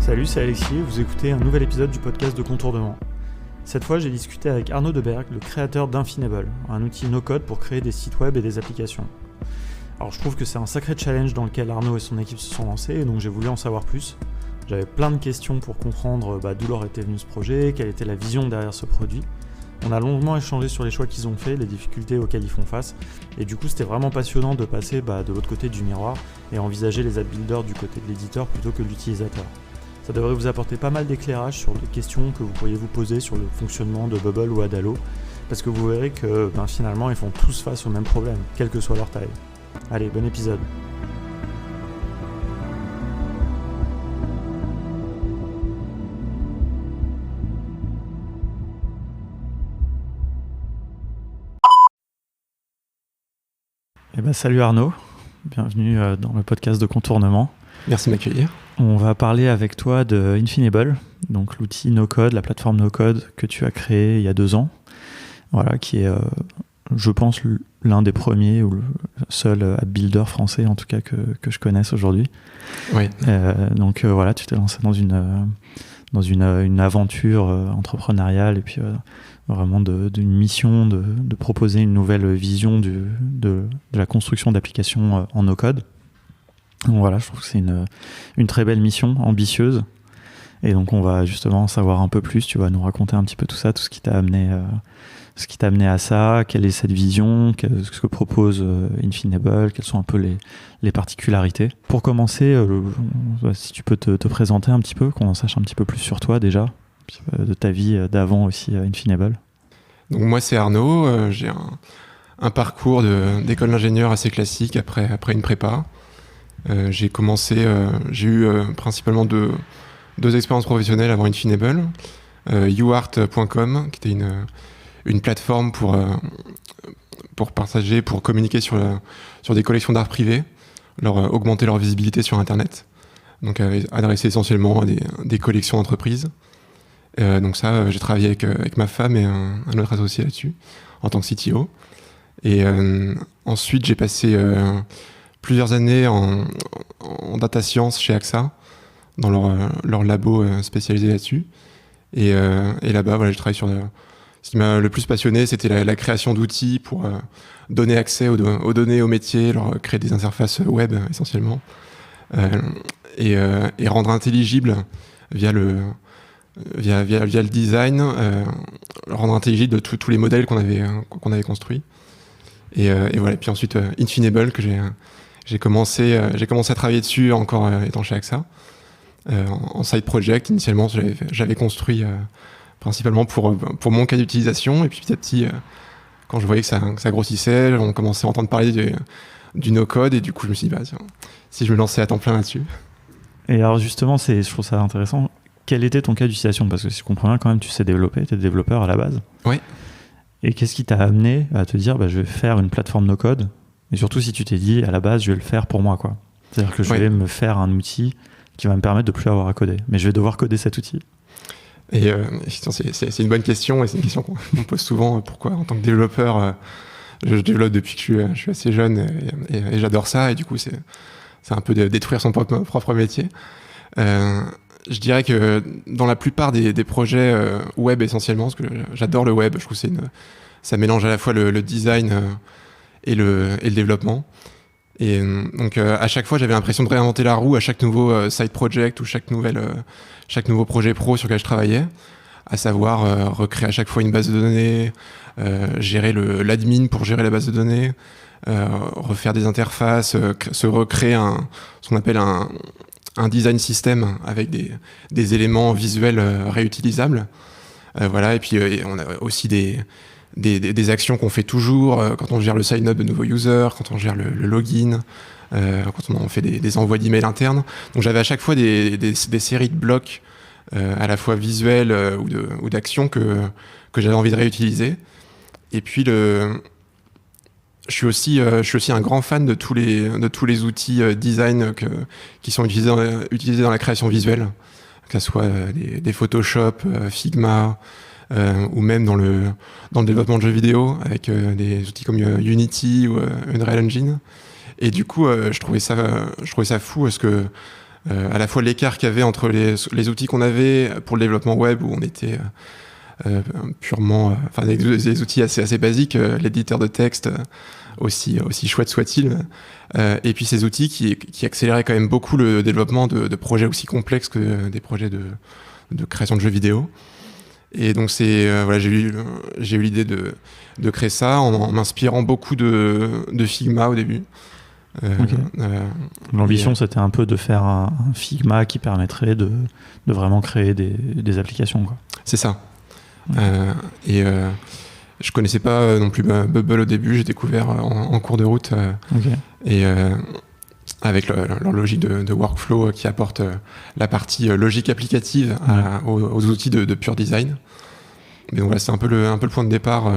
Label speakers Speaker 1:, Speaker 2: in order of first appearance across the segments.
Speaker 1: Salut, c'est Alexis, vous écoutez un nouvel épisode du podcast de Contournement. Cette fois, j'ai discuté avec Arnaud Deberg, le créateur d'Infinable, un outil no-code pour créer des sites web et des applications. Alors je trouve que c'est un sacré challenge dans lequel Arnaud et son équipe se sont lancés, et donc j'ai voulu en savoir plus. J'avais plein de questions pour comprendre d'où leur était venu ce projet, quelle était la vision derrière ce produit. On a longuement échangé sur les choix qu'ils ont faits, les difficultés auxquelles ils font face, et du coup c'était vraiment passionnant de passer de l'autre côté du miroir et envisager les app builders du côté de l'éditeur plutôt que de l'utilisateur. Ça devrait vous apporter pas mal d'éclairage sur les questions que vous pourriez vous poser sur le fonctionnement de Bubble ou Adalo, parce que vous verrez que finalement ils font tous face au même problème, quelle que soit leur taille. Allez, bon épisode. Salut Arnaud, bienvenue dans le podcast de Contournement.
Speaker 2: Merci de m'accueillir.
Speaker 1: On va parler avec toi de Infinable, donc l'outil no-code, la plateforme no-code que tu as créé il y a 2 ans, voilà, qui est, je pense, l'un des premiers ou le seul app builder français en tout cas que je connaisse aujourd'hui.
Speaker 2: Oui.
Speaker 1: Donc voilà, tu t'es lancé dans une aventure entrepreneuriale et puis vraiment d'une mission de proposer une nouvelle vision de la construction d'applications en no-code. Donc voilà, je trouve que c'est une très belle mission, ambitieuse. Et donc on va justement en savoir un peu plus. Tu vas nous raconter un petit peu tout ça, tout ce qui t'a amené à ça, quelle est cette vision, ce que propose Infinable, quelles sont un peu les particularités. Pour commencer, si tu peux te présenter un petit peu, qu'on en sache un petit peu plus sur toi déjà, de ta vie d'avant aussi Infinable.
Speaker 2: Donc moi c'est Arnaud, j'ai un parcours d'école d'ingénieur assez classique après une prépa. J'ai eu principalement deux expériences professionnelles avant Infinable. youart.com, qui était une plateforme pour partager, pour communiquer sur des collections d'art privé, augmenter leur visibilité sur Internet. Donc adressé essentiellement à des collections d'entreprises. Donc ça, j'ai travaillé avec ma femme et un autre associé là-dessus, en tant que CTO. Et ensuite, j'ai passé plusieurs années en data science chez AXA, dans leur labo spécialisé là-dessus. Et là-bas, voilà, j'ai travaillé sur ce qui m'a le plus passionné, c'était la création d'outils pour donner accès aux données, aux métiers, leur créer des interfaces web essentiellement, et rendre intelligible via le design, rendre intelligible de tous les modèles qu'on avait construits. Et voilà. Puis ensuite Infinable, que j'ai commencé à travailler dessus encore étant chez AXA, en side project. Initialement, j'avais construit principalement pour mon cas d'utilisation, et puis petit à petit, quand je voyais que ça grossissait, on commençait à entendre parler du no-code, et du coup je me suis dit tiens, si je me lançais à temps plein là-dessus.
Speaker 1: Et alors justement, je trouve ça intéressant. Quel était ton cas d'utilisation ? Parce que si je comprends bien, quand même, tu sais développer, tu es développeur à la base.
Speaker 2: Oui.
Speaker 1: Et qu'est-ce qui t'a amené à te dire je vais faire une plateforme no-code ? Et surtout si tu t'es dit à la base, je vais le faire pour moi, quoi. C'est-à-dire que je vais me faire un outil qui va me permettre de plus avoir à coder. Mais je vais devoir coder cet outil.
Speaker 2: Et c'est une bonne question, et c'est une question qu'on me pose souvent. Pourquoi, en tant que développeur, je développe depuis que je suis assez jeune, et j'adore ça, et du coup c'est un peu détruire son propre métier. Je dirais que dans la plupart des projets web essentiellement, parce que j'adore le web, je trouve que ça mélange à la fois le design et le développement. Et donc à chaque fois, j'avais l'impression de réinventer la roue à chaque nouveau side project ou chaque nouveau projet pro sur lequel je travaillais, à savoir recréer à chaque fois une base de données, gérer l'admin pour gérer la base de données, refaire des interfaces, se recréer ce qu'on appelle un design system avec des éléments visuels réutilisables. Voilà. Et puis on a aussi des actions qu'on fait toujours quand on gère le sign-up de nouveaux users, quand on gère le login, quand on fait des envois d'emails internes. Donc j'avais à chaque fois des séries de blocs à la fois visuels ou d'actions que j'avais envie de réutiliser. Et puis je suis aussi un grand fan de tous les outils design qui sont utilisés dans la création visuelle, que ce soit des Photoshop, Figma, ou même dans le développement de jeux vidéo avec des outils comme Unity ou Unreal Engine. Et du coup, je trouvais ça fou parce que à la fois l'écart qu'il y avait entre les outils qu'on avait pour le développement web, où on était purement, des outils assez basiques, l'éditeur de texte, aussi chouette soit-il, et puis ces outils qui accéléraient quand même beaucoup le développement de projets aussi complexes que des projets de création de jeux vidéo. Et donc j'ai eu l'idée de créer ça en m'inspirant beaucoup de Figma au début.
Speaker 1: L'ambition, c'était un peu de faire un Figma qui permettrait de vraiment créer des applications, quoi.
Speaker 2: C'est ça. Je connaissais pas non plus Bubble au début, j'ai découvert en cours de route. Et avec leur logique de workflow qui apporte la partie logique applicative aux outils de pure design. Mais donc voilà, c'est un peu le point de départ,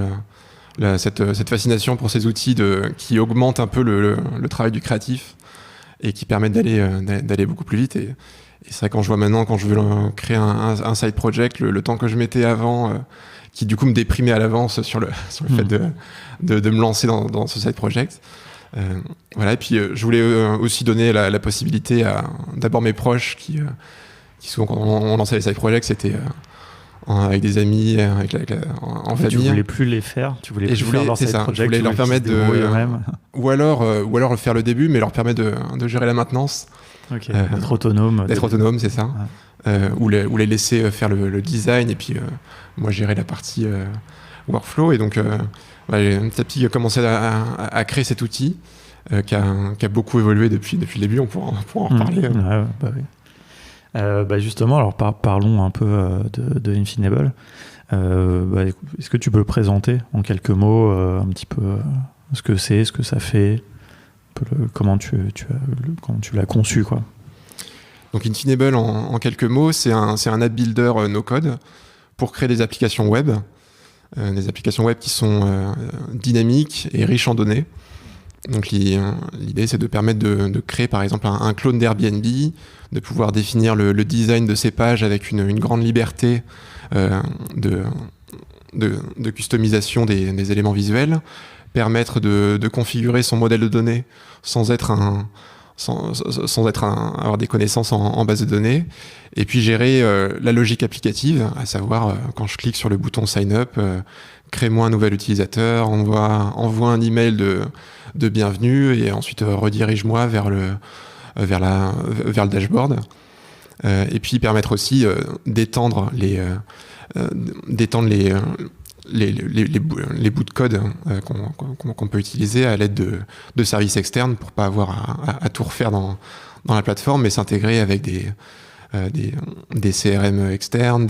Speaker 2: cette fascination pour ces outils qui augmentent un peu le travail du créatif et qui permettent d'aller beaucoup plus vite. Et c'est vrai, quand je vois maintenant, quand je veux créer un side project, le temps que je mettais avant, qui du coup me déprimait à l'avance sur le fait de me lancer dans ce side project. Voilà, et puis je voulais aussi donner la possibilité à d'abord mes proches qui souvent quand on lançait les side projects, c'était avec des amis, en famille.
Speaker 1: Tu voulais plus les faire, tu voulais plus faire leur side project.
Speaker 2: Je voulais leur permettre ou alors faire le début, mais leur permettre de gérer la maintenance.
Speaker 1: D'être autonome.
Speaker 2: D'être autonome, c'est ça. Ouais. Ou les laisser faire le design et puis moi gérer la partie workflow. Et donc petit à petit commencé à créer cet outil qui a beaucoup évolué depuis le début. On pourra en reparler.
Speaker 1: Oui. Justement, alors parlons un peu de Infinable. Est-ce que tu peux le présenter en quelques mots un petit peu ce que c'est, ce que ça fait, comment tu l'as conçu, quoi.
Speaker 2: Donc Infinable, en quelques mots, c'est un app builder no-code pour créer des applications web. Des applications web qui sont dynamiques et riches en données. Donc l'idée, c'est de permettre de créer par exemple un clone d'Airbnb, de pouvoir définir le design de ces pages avec une grande liberté de customisation des éléments visuels, permettre de configurer son modèle de données sans avoir des connaissances en base de données, et puis gérer la logique applicative, à savoir quand je clique sur le bouton sign up, crée-moi un nouvel utilisateur, envoie un email de bienvenue et ensuite redirige-moi vers le dashboard, et puis permettre aussi d'étendre les bouts de code qu'on peut utiliser à l'aide de services externes pour pas avoir à tout refaire dans la plateforme, mais s'intégrer avec des CRM externes,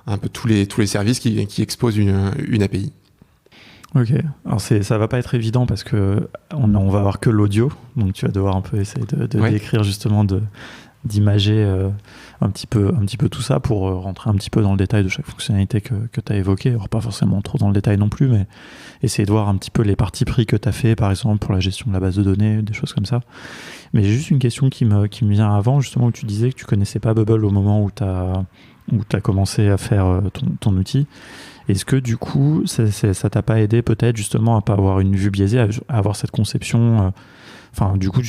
Speaker 2: un peu tous les services qui exposent une API.
Speaker 1: Ok, alors ça va pas être évident parce que on va avoir que l'audio, donc tu vas devoir un peu essayer de décrire justement, d'imager un petit peu tout ça pour rentrer un petit peu dans le détail de chaque fonctionnalité que tu as évoquée. Alors pas forcément trop dans le détail non plus, mais essayer de voir un petit peu les parties pris que tu as fait, par exemple pour la gestion de la base de données, des choses comme ça. Mais j'ai juste une question qui me vient avant, justement, où tu disais que tu connaissais pas Bubble au moment où tu as commencé à faire ton outil. Est-ce que du coup ça t'a pas aidé peut-être justement à pas avoir une vue biaisée, à avoir cette conception, du coup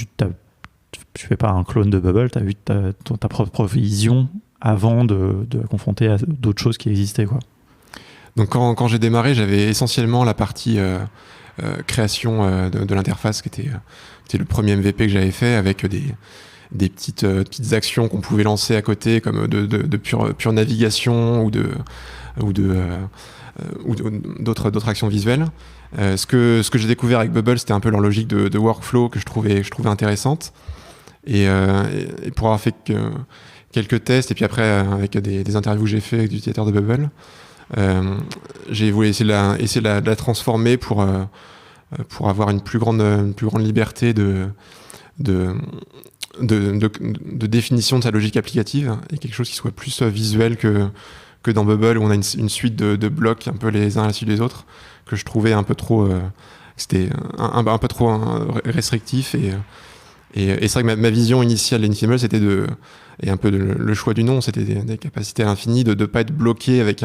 Speaker 1: tu fais pas un clone de Bubble, tu as vu ta propre vision avant de la confronter à d'autres choses qui existaient, quoi.
Speaker 2: Donc quand j'ai démarré, j'avais essentiellement la partie création de l'interface qui était le premier MVP que j'avais fait, avec des petites actions qu'on pouvait lancer à côté, comme de pure navigation ou d'autres actions visuelles. Ce que j'ai découvert avec Bubble, c'était un peu leur logique de workflow que je trouvais intéressante. Et pour avoir fait quelques tests, et puis après avec des interviews que j'ai fait avec des utilisateurs de Bubble, j'ai voulu essayer de la transformer pour avoir une plus grande liberté de définition de sa logique applicative, et quelque chose qui soit plus visuel que dans Bubble, où on a une suite de blocs un peu les uns à la suite des autres, que je trouvais un peu trop c'était un peu trop restrictif. Et c'est vrai que ma vision initiale d'Infinable, c'était et un peu le choix du nom, c'était des capacités infinies, de ne pas être bloqué avec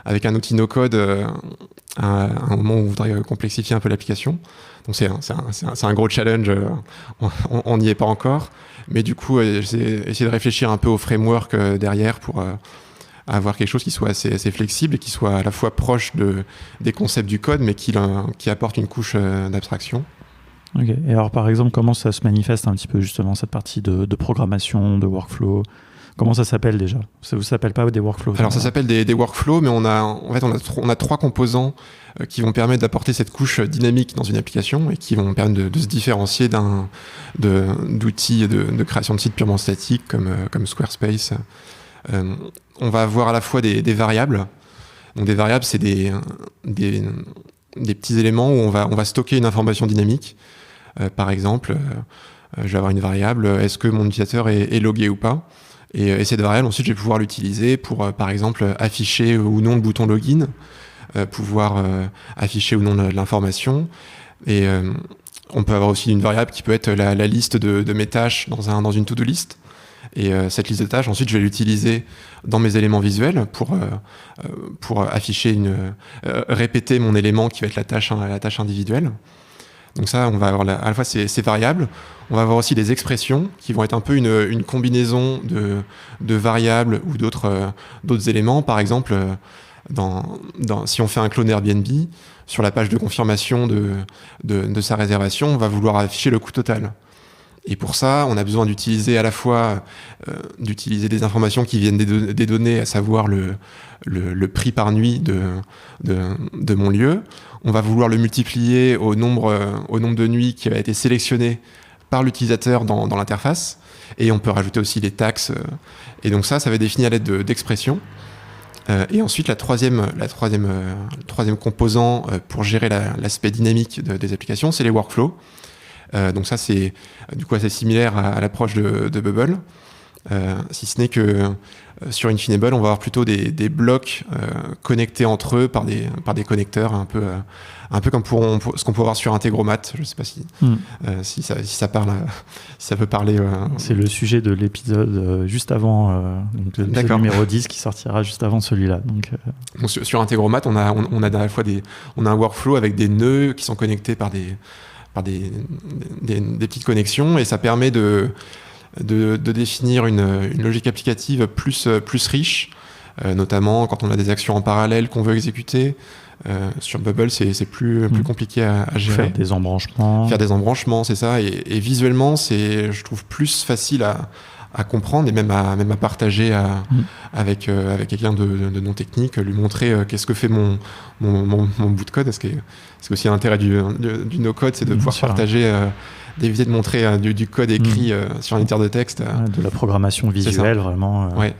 Speaker 2: avec un outil no-code à un moment où on voudrait complexifier un peu l'application. Donc c'est un gros challenge, on n'y est pas encore. Mais du coup, j'ai essayé de réfléchir un peu au framework derrière pour avoir quelque chose qui soit assez flexible et qui soit à la fois proche des concepts du code, mais qui apporte une couche d'abstraction.
Speaker 1: Ok. Et alors, par exemple, comment ça se manifeste un petit peu justement cette partie de programmation, de workflow? Comment ça s'appelle déjà? Ça vous s'appelle pas des workflows?
Speaker 2: Alors ça s'appelle des workflows, mais on a 3 composants qui vont permettre d'apporter cette couche dynamique dans une application et qui vont permettre de se différencier d'outils de création de sites purement statiques comme Squarespace. On va avoir à la fois des variables. Donc des variables, c'est des petits éléments où on va stocker une information dynamique. Par exemple, je vais avoir une variable, est-ce que mon utilisateur est logué ou pas? Et cette variable, ensuite, je vais pouvoir l'utiliser pour, par exemple, afficher ou non le bouton login, pouvoir afficher ou non l'information. Et on peut avoir aussi une variable qui peut être la liste de mes tâches dans une to-do list. Et cette liste de tâches, ensuite, je vais l'utiliser dans mes éléments visuels pour afficher répéter mon élément qui va être la tâche individuelle. Donc ça, on va avoir à la fois ces variables. On va avoir aussi des expressions qui vont être un peu une combinaison de variables ou d'autres éléments. Par exemple, si on fait un clone Airbnb, sur la page de confirmation de sa réservation, on va vouloir afficher le coût total. Et pour ça, on a besoin d'utiliser à la fois des informations qui viennent des données, à savoir le prix par nuit de mon lieu. On va vouloir le multiplier au nombre de nuits qui a été sélectionné par l'utilisateur dans l'interface. Et on peut rajouter aussi les taxes. Et donc ça va être défini à l'aide d'expressions. Et ensuite, le troisième composant pour gérer l'aspect dynamique des applications, c'est les workflows. Donc ça, c'est du coup assez similaire à l'approche de Bubble, si ce n'est que sur Infinable, on va avoir plutôt des blocs connectés entre eux par des connecteurs, un peu comme ce qu'on peut voir sur Integromat. Je ne sais pas si ça peut parler.
Speaker 1: C'est le sujet de l'épisode juste avant, donc l'épisode numéro 10 qui sortira juste avant celui-là. Donc
Speaker 2: sur Integromat, on a à la fois on a un workflow avec des nœuds qui sont connectés par des petites connexions, et ça permet de définir une logique applicative plus riche, notamment quand on a des actions en parallèle qu'on veut exécuter. Sur Bubble, c'est plus compliqué à gérer.
Speaker 1: Faire des embranchements,
Speaker 2: c'est ça. Et visuellement, c'est, je trouve, plus facile à comprendre et même à partager avec quelqu'un de non technique, lui montrer qu'est-ce que fait mon bout de code. Parce que c'est aussi l'intérêt du no-code, c'est de pouvoir partager, d'éviter de montrer du code écrit sur un éditeur de texte.
Speaker 1: De la programmation visuelle, vraiment.
Speaker 2: Ouais.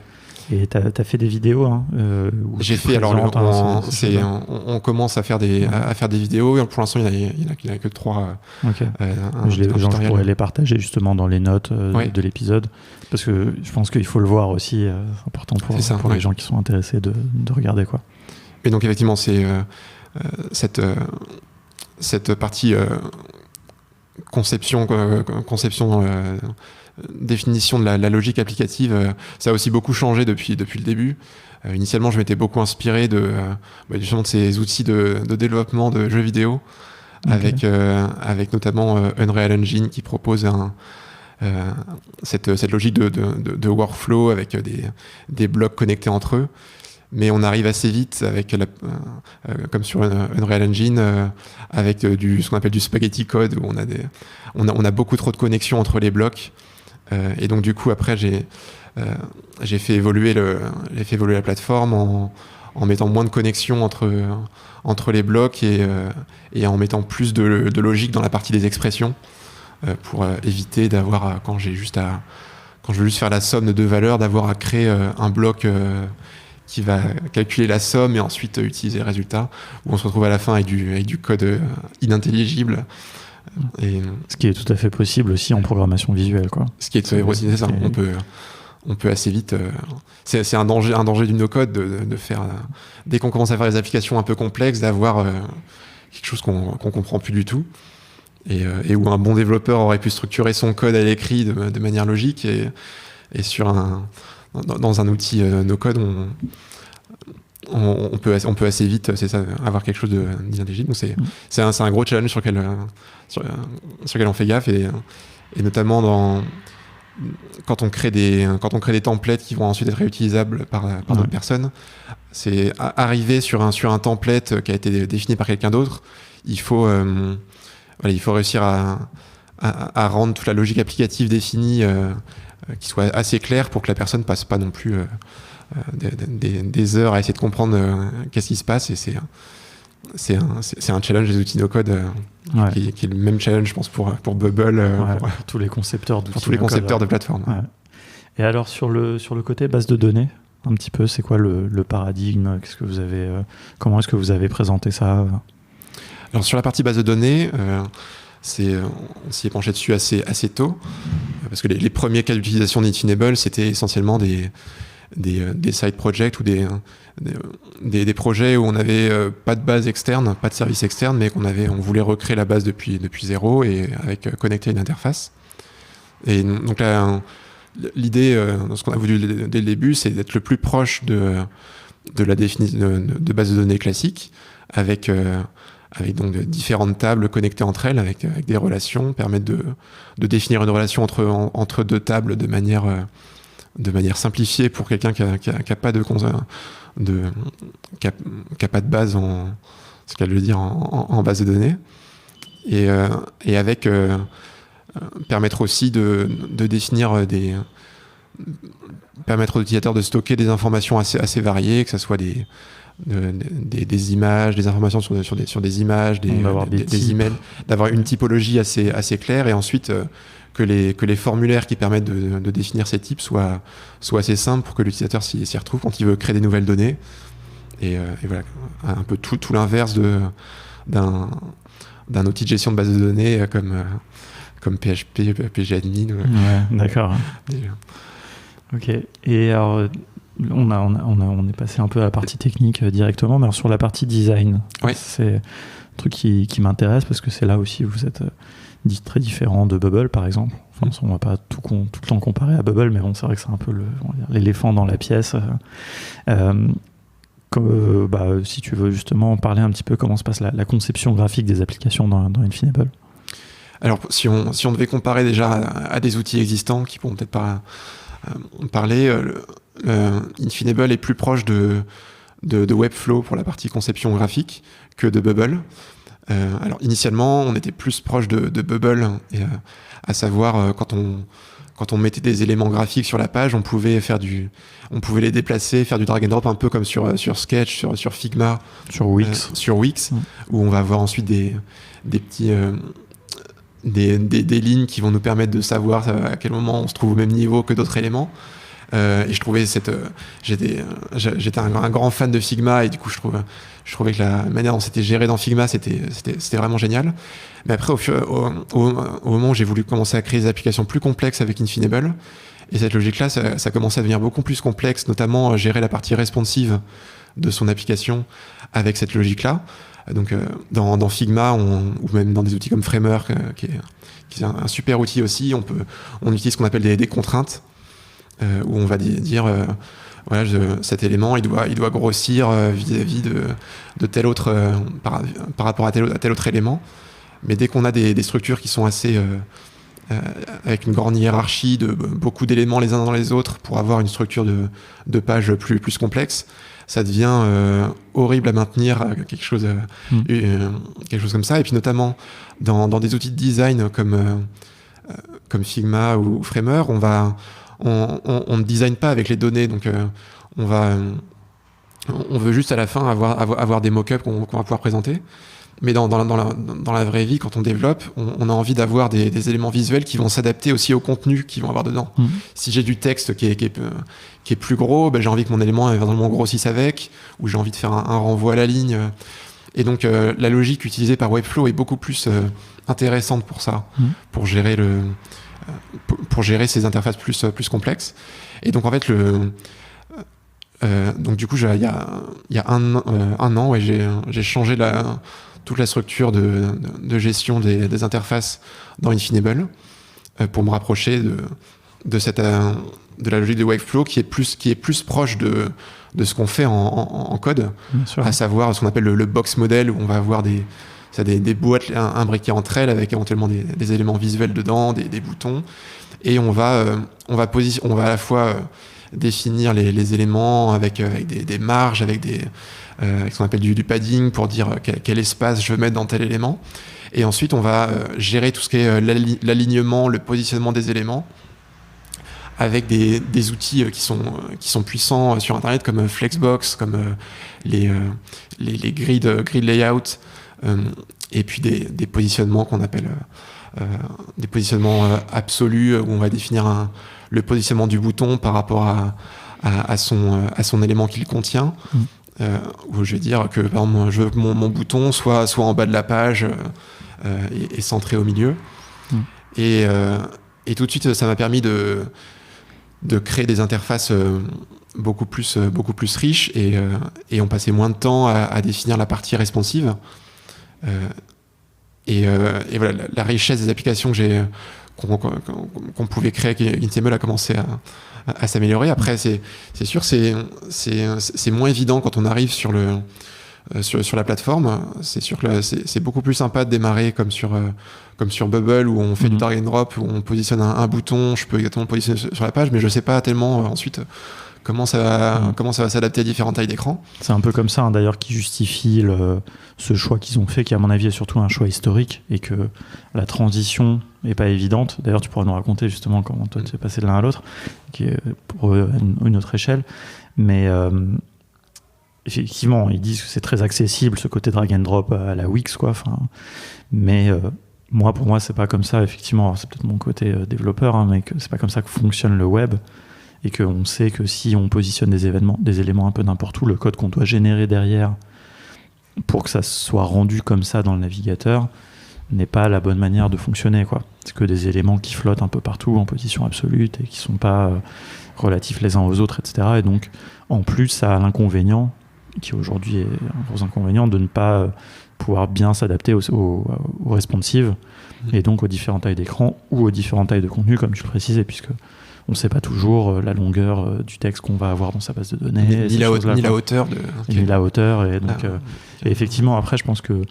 Speaker 1: Et t'as fait des vidéos, hein,
Speaker 2: j'ai fait, alors on commence à faire des vidéos, et pour l'instant il n'y a que 3.
Speaker 1: Okay. Je pourrais les partager justement dans les notes de l'épisode, parce que je pense qu'il faut le voir aussi, c'est important pour les gens qui sont intéressés de regarder, quoi.
Speaker 2: Et donc effectivement, c'est cette partie conception définition de la logique applicative, ça a aussi beaucoup changé depuis le début. Initialement, je m'étais beaucoup inspiré justement de ces outils de développement de jeux vidéo, avec notamment Unreal Engine qui propose cette logique de workflow avec des blocs connectés entre eux. Mais on arrive assez vite comme sur Unreal Engine, avec ce qu'on appelle du spaghetti code, où on a beaucoup trop de connexions entre les blocs. Et donc du coup après j'ai fait évoluer la plateforme en mettant moins de connexions entre les blocs et en mettant plus de logique dans la partie des expressions, pour éviter d'avoir, quand je veux juste faire la somme de deux valeurs, d'avoir à créer un bloc qui va calculer la somme et ensuite utiliser le résultat, où on se retrouve à la fin avec du code inintelligible. Et
Speaker 1: ce qui est tout à fait possible aussi en programmation visuelle, quoi.
Speaker 2: Ce qui est tout à fait possible, c'est ça. On peut assez vite. C'est un danger du no-code de faire, dès qu'on commence à faire des applications un peu complexes, d'avoir quelque chose qu'on comprend plus du tout, et où un bon développeur aurait pu structurer son code à l'écrit de manière logique, et dans un outil no-code, on peut assez vite, c'est ça, avoir quelque chose d'inintelligible. Donc c'est un gros challenge sur lequel on fait gaffe, et notamment quand on crée des templates qui vont ensuite être réutilisables par d'autres personnes. C'est arriver sur un template qui a été défini par quelqu'un d'autre. Il faut réussir à rendre toute la logique applicative définie qui soit assez claire pour que la personne passe pas non plus des heures à essayer de comprendre qu'est-ce qui se passe. Et c'est un challenge des outils no-code qui est le même challenge, je pense, pour Bubble,
Speaker 1: pour tous les concepteurs d'outils,
Speaker 2: pour tous les concepteurs de plateforme.
Speaker 1: Ouais. Et alors sur le côté base de données, un petit peu, c'est quoi le paradigme? Qu'est-ce que vous avez, comment est-ce que vous avez présenté ça?
Speaker 2: Alors sur la partie base de données, on s'y est penché dessus assez tôt, parce que les premiers cas d'utilisation d'Infinable, c'était essentiellement des side projects ou des projets où on n'avait pas de base externe, pas de service externe, mais on voulait recréer la base depuis zéro et avec connecter une interface. Et donc là, l'idée, ce qu'on a voulu dès le début, c'est d'être le plus proche de la définition de base de données classique, avec donc différentes tables connectées entre elles, avec des relations, permettre de définir une relation entre deux tables de manière simplifiée pour quelqu'un qui a pas de base ce qu'elle veut dire en base de données, et avec permettre aussi de définir permettre aux utilisateurs de stocker des informations assez variées, que ce soit des images, des informations sur des images, des emails, d'avoir une typologie assez claire, et ensuite que les formulaires qui permettent de définir ces types soient assez simples pour que l'utilisateur s'y retrouve quand il veut créer des nouvelles données. Et voilà, un peu tout l'inverse d'un outil de gestion de base de données comme PHP, PGAdmin.
Speaker 1: Ouais, d'accord. Ok. Et alors, on est passé un peu à la partie technique directement, mais alors sur la partie design, c'est un truc qui m'intéresse, parce que c'est là aussi où vous êtes très différent de Bubble, par exemple. Enfin, on va pas tout le temps comparer à Bubble, mais bon, c'est vrai que c'est un peu l'éléphant dans la pièce. Si tu veux justement parler un petit peu comment se passe la conception graphique des applications dans Infinable. Alors,
Speaker 2: si on devait comparer déjà à des outils existants qui pourront peut-être pas parler, Infinable est plus proche de Webflow pour la partie conception graphique que de Bubble. Alors initialement, on était plus proche de Bubble, à savoir quand on mettait des éléments graphiques sur la page, on pouvait les déplacer, faire du drag and drop, un peu comme sur Sketch, sur Figma,
Speaker 1: sur Wix,
Speaker 2: où on va avoir ensuite des petits des lignes qui vont nous permettre de savoir à quel moment on se trouve au même niveau que d'autres éléments. Et je trouvais j'étais un grand fan de Figma, et du coup je trouvais que la manière dont c'était géré dans Figma c'était vraiment génial. Mais après au moment où j'ai voulu commencer à créer des applications plus complexes avec Infinable, et cette logique-là, ça commençait à devenir beaucoup plus complexe, notamment gérer la partie responsive de son application avec cette logique-là. Donc dans Figma, ou même dans des outils comme Framer, qui est un super outil aussi, on utilise ce qu'on appelle des contraintes, où on va dire voilà, cet élément il doit grossir vis-à-vis de tel autre par rapport à tel autre élément. Mais dès qu'on a des structures qui sont assez avec une grande hiérarchie de beaucoup d'éléments les uns dans les autres pour avoir une structure de page plus complexe, ça devient horrible à maintenir, quelque chose comme ça. Et puis notamment dans des outils de design comme Figma ou Framer, on ne design pas avec les données, donc on veut juste à la fin avoir des mock-ups qu'on va pouvoir présenter. Mais dans la vraie vie, quand on développe, on a envie d'avoir des éléments visuels qui vont s'adapter aussi au contenu qu'ils vont avoir dedans. Mmh. Si j'ai du texte qui est plus gros, j'ai envie que mon élément éventuellement grossisse avec, ou j'ai envie de faire un renvoi à la ligne. Et donc la logique utilisée par Webflow est beaucoup plus intéressante pour ça, pour gérer ces interfaces plus complexes. Et donc en fait donc du coup il y a un an, j'ai changé toute la structure de gestion des interfaces dans Infinable pour me rapprocher de la logique de Webflow qui est plus proche de ce qu'on fait en code,
Speaker 1: à
Speaker 2: savoir ce qu'on appelle le box model, où on va avoir des boîtes imbriquées entre elles avec éventuellement des éléments visuels dedans, des boutons, et on va à la fois définir les éléments avec des marges, avec ce qu'on appelle du padding pour dire quel espace je veux mettre dans tel élément. Et ensuite, on va gérer tout ce qui est l'alignement, le positionnement des éléments avec des outils qui sont puissants sur Internet comme Flexbox, comme les grid layout, et puis des positionnements qu'on appelle des positionnements absolus, où on va définir le positionnement du bouton par rapport à son élément qu'il contient. Où je vais dire que par exemple, je veux que mon bouton soit en bas de la page et centré au milieu. Et tout de suite, ça m'a permis de créer des interfaces beaucoup plus riches, et on passait moins de temps à définir la partie responsive. Et voilà, la richesse des applications qu'on pouvait créer avec Intimable a commencé à s'améliorer. Après, c'est sûr, c'est moins évident quand on arrive sur la plateforme. C'est sûr que c'est beaucoup plus sympa de démarrer comme sur Bubble, où on fait du drag and drop, où on positionne un bouton, je peux exactement le positionner sur la page, mais je sais pas tellement ensuite comment ça va s'adapter à différentes tailles d'écran.
Speaker 1: C'est un peu comme ça, d'ailleurs, qui justifie ce choix qu'ils ont fait, qui à mon avis est surtout un choix historique, et que la transition n'est pas évidente. D'ailleurs, tu pourras nous raconter justement comment toi tu es passé de l'un à l'autre, qui est pour une autre échelle. Mais effectivement, ils disent que c'est très accessible, ce côté drag and drop à la Wix, quoi. Mais pour moi, c'est pas comme ça, effectivement. Alors, c'est peut-être mon côté développeur, mais que c'est pas comme ça que fonctionne le web. Et qu'on sait que si on positionne des éléments un peu n'importe où, le code qu'on doit générer derrière pour que ça soit rendu comme ça dans le navigateur n'est pas la bonne manière de fonctionner, quoi. C'est que des éléments qui flottent un peu partout en position absolue et qui sont pas relatifs les uns aux autres, etc. Et donc, en plus, ça a l'inconvénient, qui aujourd'hui est un gros inconvénient, de ne pas pouvoir bien s'adapter aux responsives, et donc aux différentes tailles d'écran ou aux différentes tailles de contenu, comme tu précisais, puisque on ne sait pas toujours la longueur du texte qu'on va avoir dans sa base de données.
Speaker 2: Ni la hauteur.
Speaker 1: Ni la hauteur. Et, donc, et effectivement, après, je pense que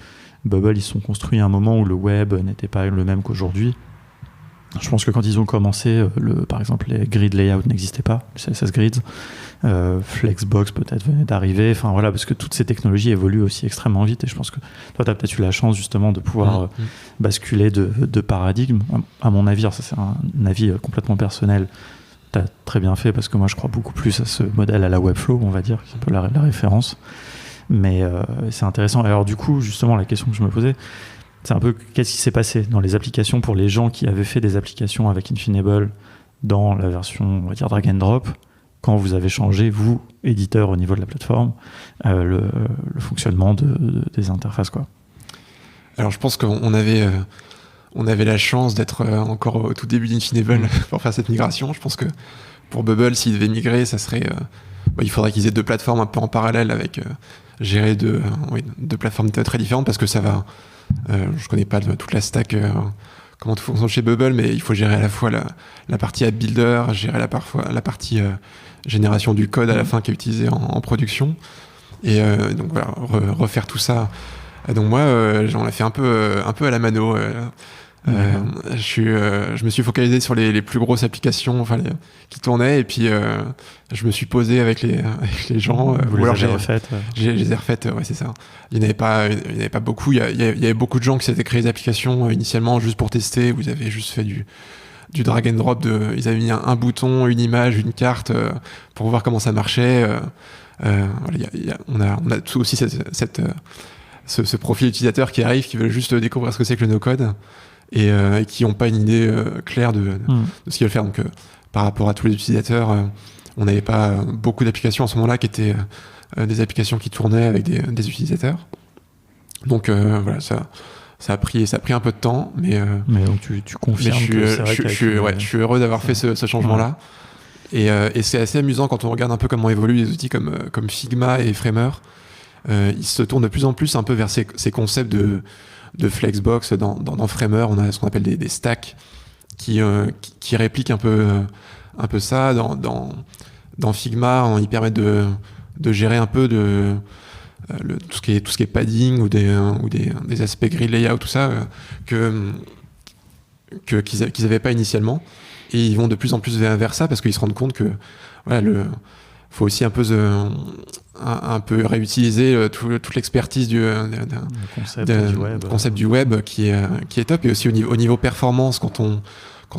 Speaker 1: Bubble, ils se sont construits à un moment où le web n'était pas le même qu'aujourd'hui. Je pense que quand ils ont commencé, par exemple, les grid layout n'existaient pas, le CSS grids. Flexbox peut-être venait d'arriver. Enfin voilà, parce que toutes ces technologies évoluent aussi extrêmement vite. Et je pense que toi, tu as peut-être eu la chance justement de pouvoir basculer de paradigme. À mon avis, alors ça c'est un avis complètement personnel, tu as très bien fait, parce que moi je crois beaucoup plus à ce modèle à la Webflow, on va dire, qui est un peu la référence. Mais c'est intéressant. Alors du coup, justement, la question que je me posais, c'est un peu qu'est-ce qui s'est passé dans les applications pour les gens qui avaient fait des applications avec Infinable dans la version, on va dire, drag and drop, quand vous avez changé, vous, éditeur au niveau de la plateforme, le fonctionnement des interfaces, quoi.
Speaker 2: Alors je pense qu'on avait la chance d'être encore au tout début d'Infinable pour faire cette migration. Je pense que pour Bubble, s'ils devaient migrer, ça serait, il faudrait qu'ils aient deux plateformes un peu en parallèle, avec gérer deux plateformes très différentes, parce que ça va... je connais pas toute la stack, comment tout fonctionne chez Bubble, mais il faut gérer à la fois la partie app builder, gérer la partie génération du code à la fin qui est utilisé en production, et donc voilà, refaire tout ça. Donc moi, on l'a fait un peu à la mano. Je me suis focalisé sur les plus grosses applications, qui tournaient, et puis je me suis posé avec les gens.
Speaker 1: Vous les avez refaites
Speaker 2: Je les ai refaites, ouais, c'est ça. Il n'y en avait pas beaucoup. Il y avait beaucoup de gens qui s'étaient créés des applications initialement juste pour tester. Vous avez juste fait du drag and drop. Ils avaient mis un bouton, une image, une carte pour voir comment ça marchait. On a aussi ce profil utilisateur qui arrive, qui veut juste découvrir ce que c'est que le no-code, et qui n'ont pas une idée claire de ce qu'ils veulent faire. Donc, par rapport à tous les utilisateurs, on n'avait pas beaucoup d'applications à ce moment-là qui étaient des applications qui tournaient avec des utilisateurs. Donc voilà, ça a pris un peu de temps, mais
Speaker 1: donc tu confirmes que c'est vrai
Speaker 2: je suis heureux d'avoir fait ce changement-là. Et c'est assez amusant quand on regarde un peu comment évoluent les outils comme Figma et Framer. Ils se tournent de plus en plus un peu vers ces concepts de Flexbox. Dans Framer, on a ce qu'on appelle des stacks qui répliquent un peu ça. Dans Figma, ils permettent gérer un peu tout ce qui est padding ou des aspects grid layout, tout ça, qu'ils n'avaient pas initialement. Et ils vont de plus en plus vers ça parce qu'ils se rendent compte que voilà, faut aussi un peu réutiliser toute l'expertise du concept du web qui est top, et aussi au niveau performance quand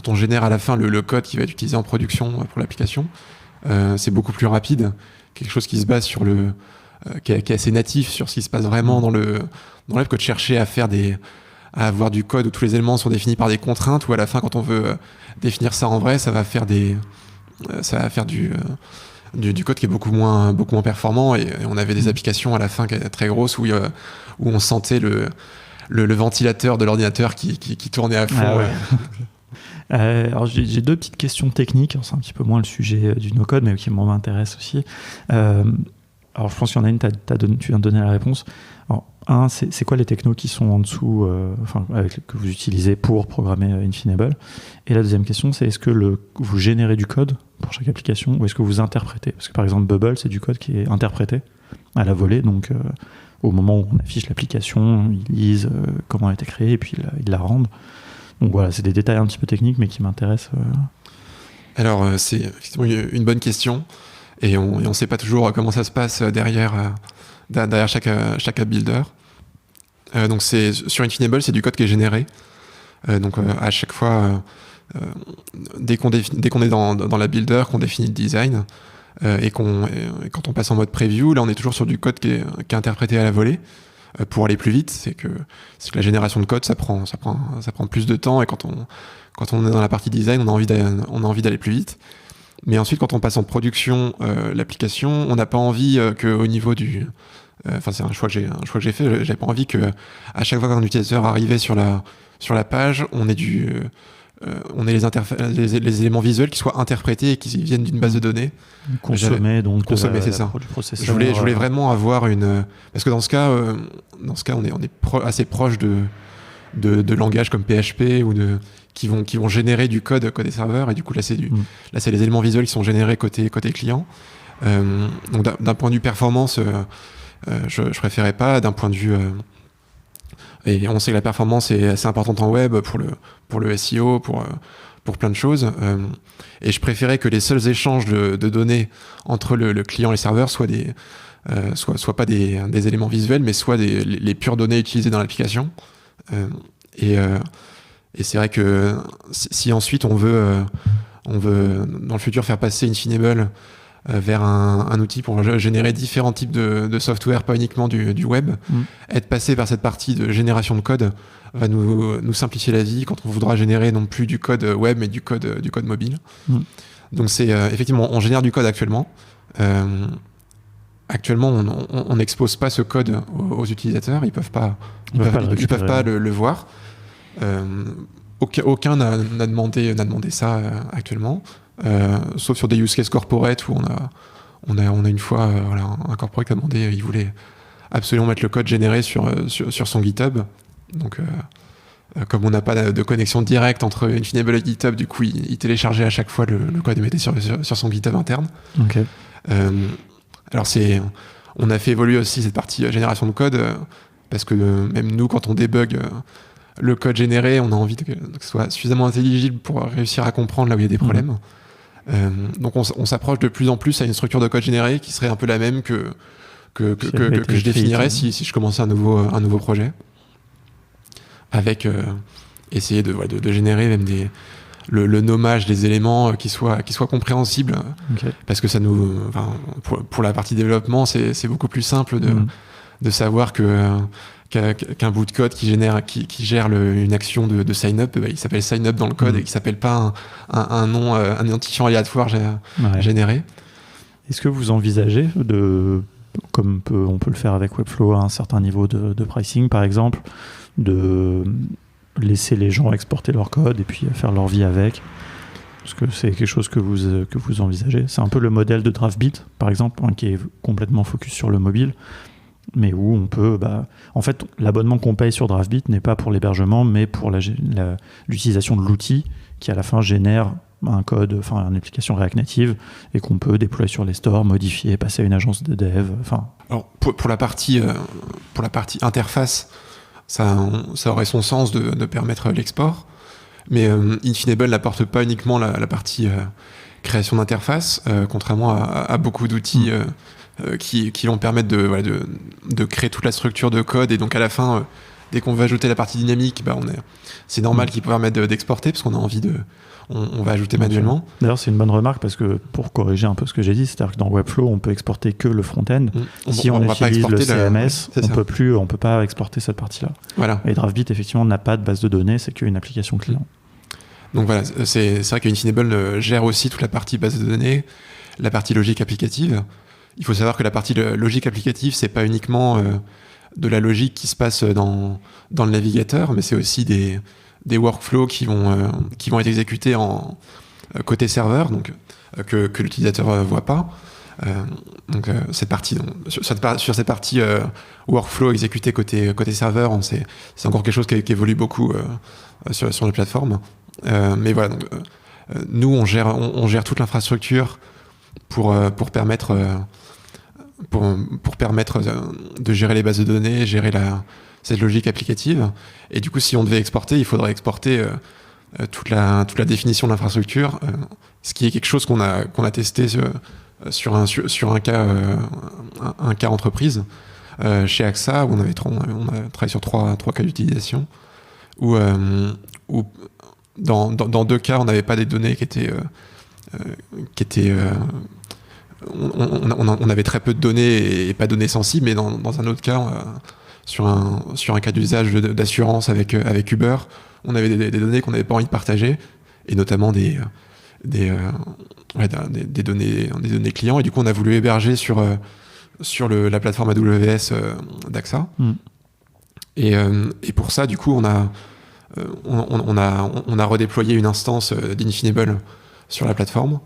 Speaker 2: on génère à la fin le code qui va être utilisé en production pour l'application, c'est beaucoup plus rapide, quelque chose qui se base sur qui est assez natif sur ce qui se passe vraiment dans le web, que de chercher à avoir du code où tous les éléments sont définis par des contraintes, où à la fin quand on veut définir ça en vrai, ça va faire du code qui est beaucoup moins performant, et on avait des applications à la fin qui étaient très grosses où on sentait le ventilateur de l'ordinateur qui tournait à fond.
Speaker 1: Ah ouais. Alors j'ai deux petites questions techniques, c'est un petit peu moins le sujet du no-code, mais qui m'intéresse aussi. Alors je pense qu'il y en a une, tu viens de donner la réponse. Alors, c'est quoi les technos qui sont en dessous, que vous utilisez pour programmer Infinable? Et la deuxième question, c'est est-ce que vous générez du code pour chaque application, ou est-ce que vous interprétez? Parce que par exemple Bubble, c'est du code qui est interprété à la volée, donc au moment où on affiche l'application, ils lisent comment elle a été créée et puis ils la rendent. Donc voilà, c'est des détails un petit peu techniques mais qui m'intéressent.
Speaker 2: Alors c'est effectivement une bonne question, et on ne sait pas toujours comment ça se passe derrière chaque app builder. Donc sur Infinable, c'est du code qui est généré. Donc à chaque fois, dès qu'on est dans la builder, qu'on définit le design, et quand on passe en mode preview, là on est toujours sur du code qui est interprété à la volée. Pour aller plus vite, c'est que la génération de code ça prend plus de temps, et quand on est dans la partie design, on a envie d'aller plus vite. Mais ensuite, quand on passe en production l'application, on n'a pas envie qu'au niveau du c'est un choix que j'ai fait. J'avais pas envie que à chaque fois qu'un utilisateur arrivait sur la page, on ait les éléments visuels qui soient interprétés et qui viennent d'une base de données.
Speaker 1: Consommer,
Speaker 2: c'est ça.
Speaker 1: Du processeur.
Speaker 2: Je voulais vraiment avoir parce que dans ce cas, on est assez proche de langages comme PHP ou qui vont générer du code côté serveur, et du coup là c'est les éléments visuels qui sont générés côté client. Donc d'un point de vue performance, je préférais pas. D'un point de vue et on sait que la performance est assez importante en web pour le SEO, pour plein de choses, et je préférais que les seuls échanges de données entre le client et le serveur soient pas des éléments visuels, mais soient les pures données utilisées dans l'application. Et c'est vrai que si ensuite on veut dans le futur faire passer Infinable vers un outil pour générer différents types de software, pas uniquement du web, être passé par cette partie de génération de code va nous simplifier la vie quand on voudra générer non plus du code web, mais du code mobile. Donc c'est effectivement, on génère du code actuellement. Actuellement, on n'expose pas ce code aux utilisateurs, ils peuvent pas le voir. Aucun n'a demandé ça actuellement. Sauf sur des use cases corporate où on a une fois un corporate qui a demandé, il voulait absolument mettre le code généré sur son GitHub. Donc comme on n'a pas de connexion directe entre Infinable et GitHub, du coup il téléchargeait à chaque fois le code et mettait sur son GitHub interne.
Speaker 1: Okay.
Speaker 2: Alors on a fait évoluer aussi cette partie génération de code, parce que même nous, quand on débug le code généré, on a envie que ce soit suffisamment intelligible pour réussir à comprendre là où il y a des problèmes. Donc on s'approche de plus en plus à une structure de code généré qui serait un peu la même que je définirais si je commençais un nouveau projet, avec essayer de générer même le nommage des éléments qui soit compréhensible.
Speaker 1: Okay.
Speaker 2: Parce que ça pour la partie développement, c'est beaucoup plus simple de savoir qu'un bout de code qui gère une action de sign-up, il s'appelle sign-up dans le code, et qui s'appelle pas un nom, un identifiant aléatoire généré.
Speaker 1: Est-ce que vous envisagez comme on peut le faire avec Webflow à un certain niveau de pricing par exemple, de laisser les gens exporter leur code et puis faire leur vie avec? Est-ce que c'est quelque chose que vous envisagez? C'est un peu le modèle de DraftBeat par exemple, qui est complètement focus sur le mobile, mais où on peut... en fait, l'abonnement qu'on paye sur DraftBeat n'est pas pour l'hébergement, mais pour l'utilisation de l'outil qui, à la fin, génère un code, enfin une application React Native, et qu'on peut déployer sur les stores, modifier, passer à une agence de dev. Enfin.
Speaker 2: Alors pour la partie interface, ça aurait son sens de permettre l'export, mais Infinable n'apporte pas uniquement la partie création d'interface, contrairement à beaucoup d'outils qui vont permettre de créer toute la structure de code, et donc à la fin, dès qu'on va ajouter la partie dynamique, c'est normal qu'ils permettent d'exporter, parce qu'on a envie on va ajouter manuellement.
Speaker 1: D'ailleurs, c'est une bonne remarque, parce que pour corriger un peu ce que j'ai dit, c'est-à-dire que dans Webflow, on peut exporter que le front-end. Si on utilise le CMS, on peut pas exporter cette partie-là.
Speaker 2: Voilà.
Speaker 1: Et Draftbit, effectivement, n'a pas de base de données, c'est qu'une application client.
Speaker 2: Donc voilà, c'est vrai que Infinable gère aussi toute la partie base de données, la partie logique applicative. Il faut savoir que la partie logique applicative, c'est pas uniquement de la logique qui se passe dans le navigateur, mais c'est aussi des workflows qui vont être exécutés en côté serveur, donc que l'utilisateur voit pas. Donc cette partie, sur cette partie workflow exécuté côté serveur, c'est encore quelque chose qui évolue beaucoup sur les plateformes. Mais voilà, donc, nous on gère toute l'infrastructure pour permettre de gérer les bases de données, gérer cette logique applicative. Et du coup, si on devait exporter, il faudrait exporter toute la définition de l'infrastructure, ce qui est quelque chose qu'on a testé sur un cas entreprise chez AXA, où on a travaillé sur trois cas d'utilisation, où dans deux cas, on n'avait pas des données qui étaient on avait très peu de données et pas de données sensibles, mais dans un autre cas, sur un cas d'usage d'assurance avec Uber, on avait des données qu'on n'avait pas envie de partager, et notamment des données clients, et du coup on a voulu héberger sur la plateforme AWS d'AXA. Et pour ça, du coup, on a redéployé une instance d'Infinable sur la plateforme,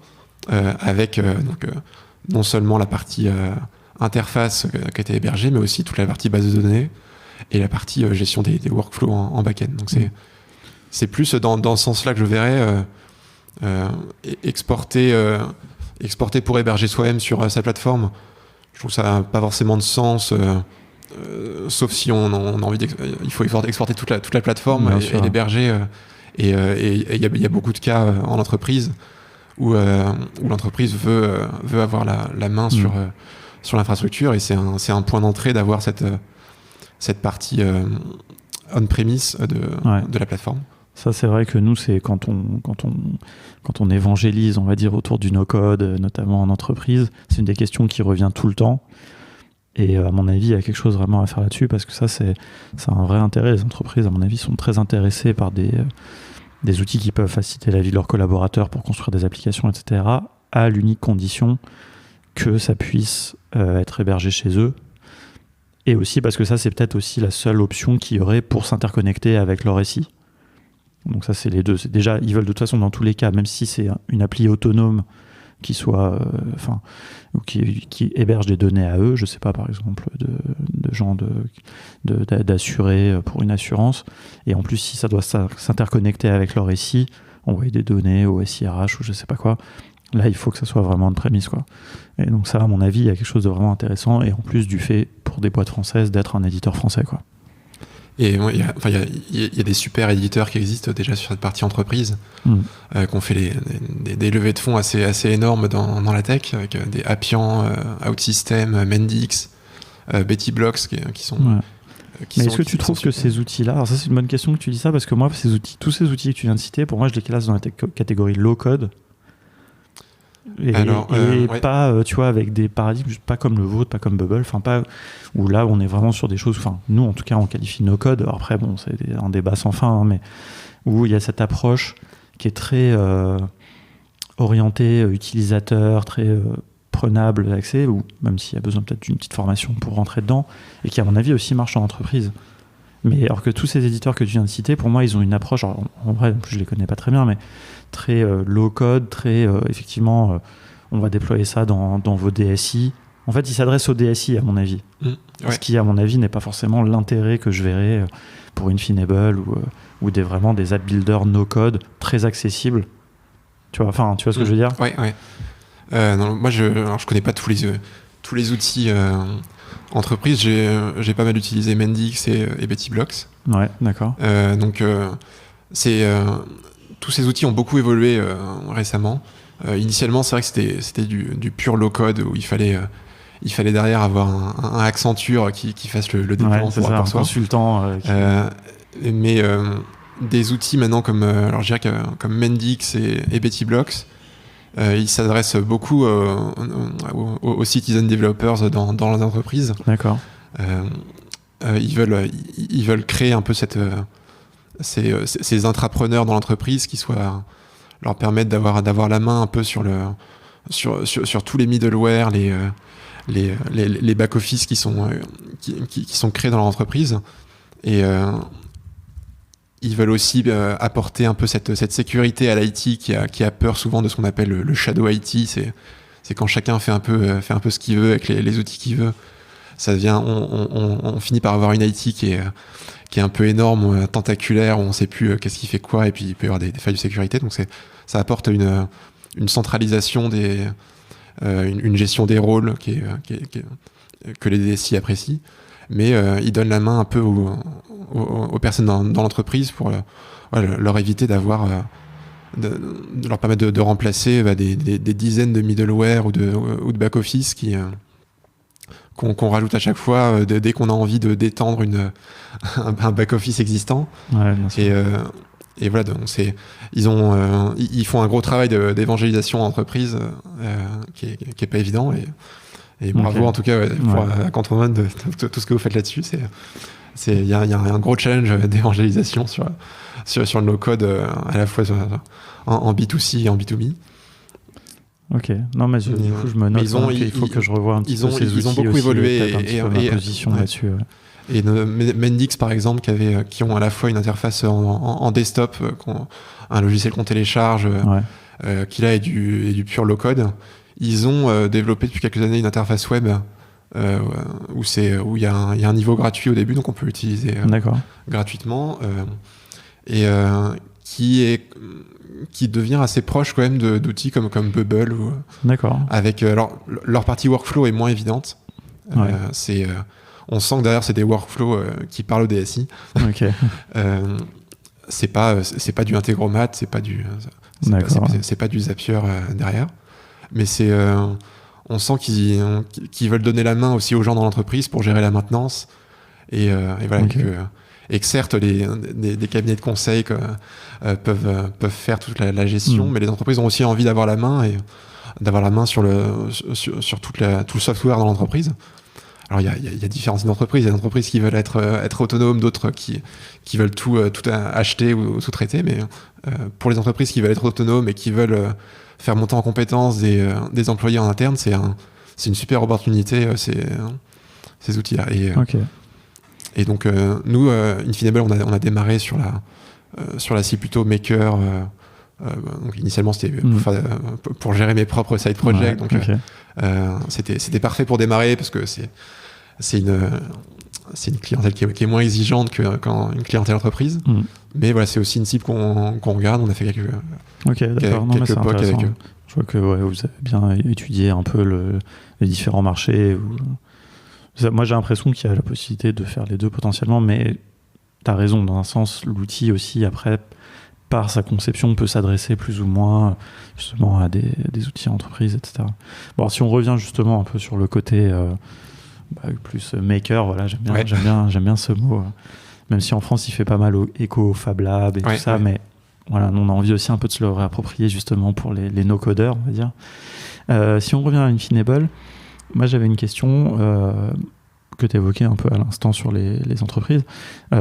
Speaker 2: avec non seulement la partie interface qui a été hébergée, mais aussi toute la partie base de données et la partie gestion des workflows en back-end. Donc c'est plus dans ce sens-là que je verrais exporter pour héberger soi-même sur sa plateforme. Je trouve que ça n'a pas forcément de sens, sauf si on a envie il faut exporter toute la plateforme et l'héberger. Et il y a beaucoup de cas en entreprise où l'entreprise veut avoir la main sur l'infrastructure, et c'est un point d'entrée d'avoir cette partie on-premise de la plateforme.
Speaker 1: Ça, c'est vrai que nous, c'est quand on évangélise, on va dire, autour du no-code, notamment en entreprise, c'est une des questions qui revient tout le temps. Et à mon avis, il y a quelque chose vraiment à faire là-dessus, parce que ça, c'est un vrai intérêt. Les entreprises, à mon avis, sont très intéressées par des outils qui peuvent faciliter la vie de leurs collaborateurs pour construire des applications, etc., à l'unique condition que ça puisse être hébergé chez eux. Et aussi parce que ça, c'est peut-être aussi la seule option qu'il y aurait pour s'interconnecter avec leur SI. Donc ça, c'est les deux. Déjà, ils veulent de toute façon, dans tous les cas, même si c'est une appli autonome qui soit, qui héberge des données à eux, je sais pas, par exemple, de gens d'assurer pour une assurance. Et en plus, si ça doit s'interconnecter avec leur SI, envoyer des données au SIRH ou je sais pas quoi, là, il faut que ça soit vraiment de prémisse, quoi. Et donc ça, à mon avis, il y a quelque chose de vraiment intéressant, et en plus du fait, pour des boîtes françaises, d'être un éditeur français, quoi.
Speaker 2: Et il y a des super éditeurs qui existent déjà sur cette partie entreprise, qui ont fait des levées de fonds assez énormes dans la tech, avec des Appian, OutSystem, Mendix, Betty Blocks qui sont...
Speaker 1: Ouais. Mais est-ce que tu trouves que ces outils-là... Alors ça, c'est une bonne question que tu dis ça, parce que moi, tous ces outils que tu viens de citer, pour moi, je les classe dans la catégorie low-code. Pas, tu vois, avec des paradigmes pas comme le vôtre, pas comme Bubble, enfin pas où là on est vraiment sur des choses, enfin nous en tout cas on qualifie no code. Alors après bon, c'est un débat sans fin, hein, mais où il y a cette approche qui est très orientée utilisateur, très prenable d'accès, ou même s'il y a besoin peut-être d'une petite formation pour rentrer dedans, et qui à mon avis aussi marche en entreprise. Mais alors que tous ces éditeurs que tu viens de citer, pour moi, ils ont une approche, alors, en vrai, en plus, je les connais pas très bien, mais très low-code, très, effectivement, on va déployer ça dans vos DSI. En fait, ils s'adressent aux DSI, à mon avis. Ce qui, à mon avis, n'est pas forcément l'intérêt que je verrais pour Infinable ou vraiment des app builders no-code très accessibles Tu vois ce que je veux dire?
Speaker 2: Ouais. Non, moi, je connais pas tous les outils entreprise. J'ai pas mal utilisé Mendix et BettyBlocks.
Speaker 1: Ouais, d'accord.
Speaker 2: Donc, tous ces outils ont beaucoup évolué récemment. Initialement, c'est vrai que c'était du pur low-code où il fallait derrière avoir un Accenture qui fasse le déploiement pour
Speaker 1: un
Speaker 2: soi.
Speaker 1: Consultant.
Speaker 2: Mais des outils maintenant alors je dirais comme Mendix et BettyBlocks, ils s'adressent beaucoup aux citizen developers dans les entreprises.
Speaker 1: D'accord.
Speaker 2: Ils veulent créer un peu ces intrapreneurs dans l'entreprise qui leur permettent d'avoir la main un peu sur tous les middleware, les back-office qui sont créés dans leur entreprise. Et ils veulent aussi apporter un peu cette sécurité à l'IT qui a peur souvent de ce qu'on appelle le shadow IT. C'est quand chacun fait un peu ce qu'il veut avec les outils qu'il veut. Ça devient, on finit par avoir une IT qui est un peu énorme, tentaculaire, où on ne sait plus qu'est-ce qui fait quoi, et puis il peut y avoir des failles de sécurité. Donc ça apporte une centralisation une gestion des rôles que les DSI apprécient, mais ils donnent la main un peu aux personnes dans l'entreprise pour leur éviter de leur permettre de remplacer des dizaines de middleware ou de back-office qu'on rajoute à chaque fois dès qu'on a envie d'étendre un back-office existant.
Speaker 1: Ouais, bien sûr.
Speaker 2: Et voilà, donc ils font un gros travail d'évangélisation en entreprise qui est pas évident. Et bravo en tout cas à Control de tout ce que vous faites là-dessus. Il y a un gros challenge d'évangélisation sur le no-code à la fois en B2C et en B2B.
Speaker 1: Ok, non mais du coup je me note qu'il faut que je revoie un petit peu ces outils.
Speaker 2: Ils ont beaucoup évolué
Speaker 1: et ma position là-dessus.
Speaker 2: Et Mendix par exemple qui ont à la fois une interface en desktop, un logiciel qu'on télécharge, qui là est du pur low-code. Ils ont développé depuis quelques années une interface web où il y a un niveau gratuit au début, donc on peut l'utiliser gratuitement, et qui devient assez proche quand même d'outils comme Bubble avec alors leur partie workflow est moins évidente. On sent que derrière c'est des workflows qui parlent au DSI. C'est pas du Integromat, c'est pas du Zapier derrière, mais on sent qu'ils veulent donner la main aussi aux gens dans l'entreprise pour gérer la maintenance et voilà. Et que certes des cabinets de conseil peuvent faire toute la gestion, mais les entreprises ont aussi envie d'avoir la main sur tout le software dans l'entreprise. Alors il y a différentes entreprises. Il y a des entreprises qui veulent être autonomes, d'autres qui veulent tout acheter ou sous-traiter. Mais pour les entreprises qui veulent être autonomes et qui veulent faire monter en compétences des employés en interne, c'est une super opportunité ces outils-là. Et donc nous, Infinable, on a démarré sur la cible plutôt maker. Donc initialement c'était pour gérer mes propres side projects. C'était parfait pour démarrer parce que c'est une clientèle qui est moins exigeante qu'une clientèle entreprise. Mais voilà, c'est aussi une cible qu'on regarde. On a fait quelques POC avec eux.
Speaker 1: Je vois que vous avez bien étudié un peu les différents marchés. Moi j'ai l'impression qu'il y a la possibilité de faire les deux potentiellement, mais tu as raison, dans un sens, l'outil aussi après par sa conception, peut s'adresser plus ou moins justement à des outils entreprises, etc. Bon, alors, si on revient justement un peu sur le côté plus maker, voilà, j'aime bien ce mot, même si en France il fait pas mal écho au Fab Lab et tout ça, mais voilà, nous, on a envie aussi un peu de se le réapproprier justement pour les no-codeurs, on va dire. Si on revient à Infinable, moi j'avais une question que tu évoquais un peu à l'instant sur les entreprises,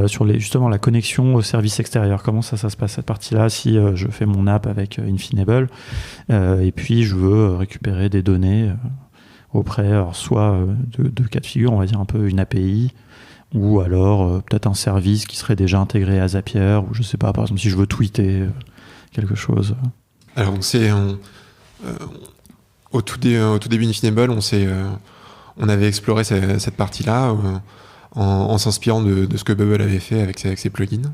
Speaker 1: sur justement la connexion au service extérieur. Comment ça se passe cette partie-là si je fais mon app avec Infinable et puis je veux récupérer des données auprès, alors, soit de cas de figure, on va dire un peu une API, ou alors peut-être un service qui serait déjà intégré à Zapier, ou je sais pas, par exemple si je veux tweeter quelque chose.
Speaker 2: Alors au tout début d'Infinable, on avait exploré cette partie-là en s'inspirant de ce que Bubble avait fait avec ses plugins.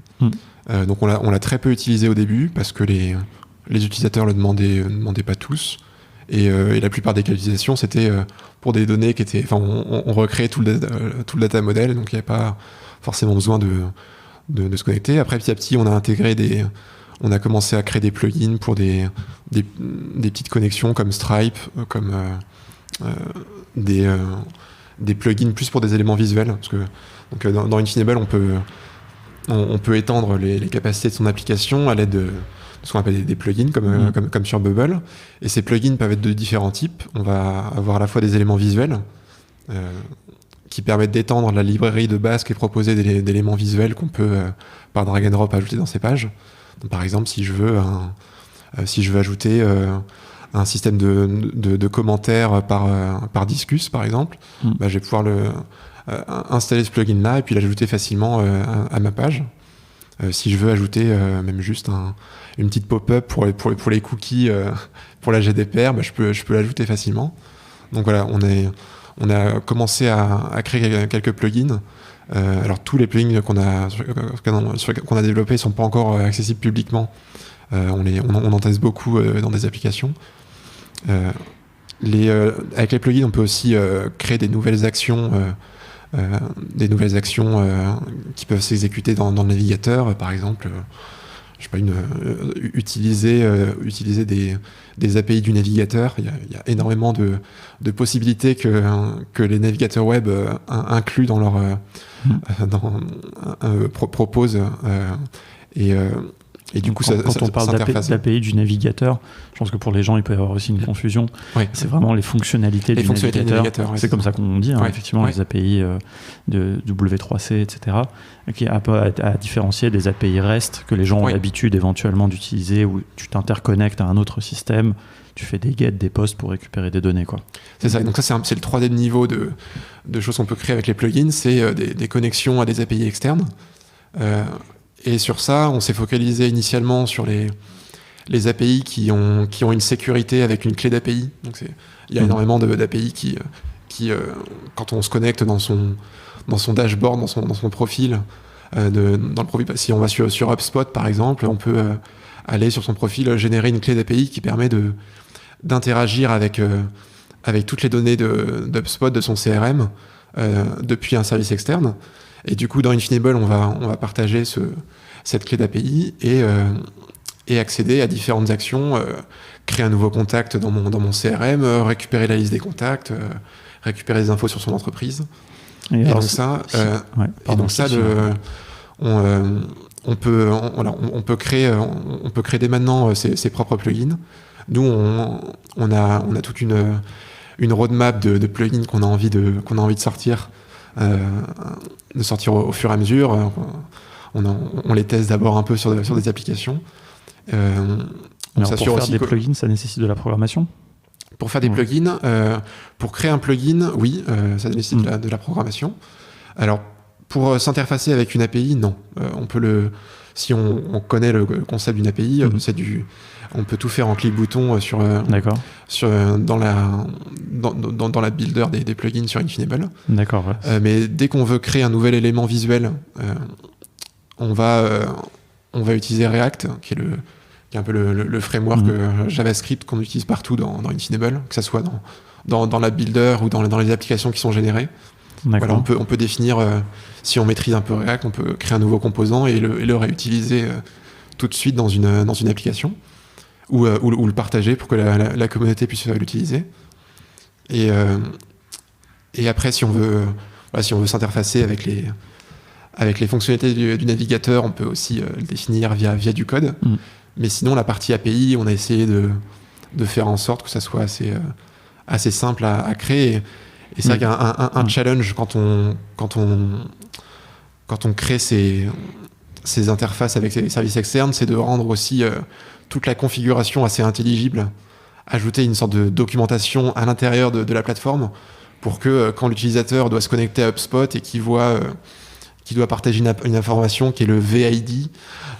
Speaker 2: Donc on l'a très peu utilisé au début parce que les utilisateurs le demandaient pas tous. Et la plupart des cas d'utilisation, c'était pour des données qui étaient... Enfin, on recréait tout le data model, donc il n'y avait pas forcément besoin de se connecter. Après, petit à petit, on a commencé à créer des plugins pour des petites connexions comme Stripe, comme des plugins plus pour des éléments visuels. Parce que donc, dans Infinable, on peut étendre les capacités de son application à l'aide de ce qu'on appelle des plugins, comme sur Bubble. Et ces plugins peuvent être de différents types. On va avoir à la fois des éléments visuels qui permettent d'étendre la librairie de base qui est proposée d'éléments visuels qu'on peut, par drag and drop, ajouter dans ces pages. Donc, par exemple, si je veux ajouter un système de commentaires par discus, par exemple, je vais pouvoir installer ce plugin-là et puis l'ajouter facilement à ma page. Si je veux ajouter même juste une petite pop-up pour les cookies pour la GDPR, je peux l'ajouter facilement. Donc voilà, on a commencé à créer quelques plugins. Alors tous les plugins qu'on a développés ne sont pas encore accessibles publiquement. On en teste beaucoup dans des applications. Avec les plugins, on peut aussi créer des nouvelles actions qui peuvent s'exécuter dans le navigateur, par exemple. Je sais pas, utiliser des API du navigateur. Il y a énormément de possibilités que les navigateurs web incluent dans leur proposent. Et du coup,
Speaker 1: quand on parle d'API du navigateur, je pense que pour les gens, il peut y avoir aussi une confusion.
Speaker 2: Oui.
Speaker 1: C'est vraiment les fonctionnalités du navigateur.
Speaker 2: Ouais,
Speaker 1: c'est comme ça qu'on dit, effectivement, les API de W3C, etc., qui est un peu à différencier des API REST que les gens ont l'habitude éventuellement d'utiliser, où tu t'interconnectes à un autre système, tu fais des get, des posts pour récupérer des données, quoi.
Speaker 2: C'est ça. Donc ça, c'est le troisième niveau de choses qu'on peut créer avec les plugins, c'est des connexions à des API externes. Et sur ça, on s'est focalisé initialement sur les API qui ont une sécurité avec une clé d'API. Donc il y a énormément d'API qui quand on se connecte dans son dashboard, dans son profil, dans le profil, si on va sur HubSpot par exemple, on peut aller sur son profil, générer une clé d'API qui permet d'interagir avec toutes les données d'HubSpot, de son CRM, depuis un service externe. Et du coup, dans Infinable, on va partager cette clé d'API et accéder à différentes actions, créer un nouveau contact dans mon CRM, récupérer la liste des contacts, récupérer des infos sur son entreprise. Et donc ça, on peut créer dès maintenant ses propres plugins. Nous, on a toute une roadmap de plugins qu'on a envie de sortir. De sortir au fur et à mesure. On les teste d'abord un peu sur des applications.
Speaker 1: Pour faire des plugins, ça nécessite de la programmation ?
Speaker 2: Pour faire des plugins, pour créer un plugin, oui, ça nécessite de la programmation. Alors, pour s'interfacer avec une API, non. Si on connaît le concept d'une API, on peut tout faire en clic-bouton dans la builder des plugins sur Infinable.
Speaker 1: D'accord. Ouais.
Speaker 2: Mais dès qu'on veut créer un nouvel élément visuel, on va utiliser React, qui est un peu le framework JavaScript qu'on utilise partout dans Infinable, que ce soit dans la builder ou dans les applications qui sont générées. Voilà, on peut définir, si on maîtrise un peu React, on peut créer un nouveau composant et le réutiliser tout de suite dans une application. Ou le partager pour que la communauté puisse l'utiliser. Et après, si on veut s'interfacer avec les fonctionnalités du navigateur, on peut aussi le définir via du code. Mais sinon, la partie API, on a essayé de faire en sorte que ça soit assez simple à créer. Et c'est vrai qu'un challenge quand on crée ces interfaces avec les services externes, c'est de rendre aussi toute la configuration assez intelligible, ajouter une sorte de documentation à l'intérieur de la plateforme pour que quand l'utilisateur doit se connecter à HubSpot et qu'il doit partager une information qui est le VID,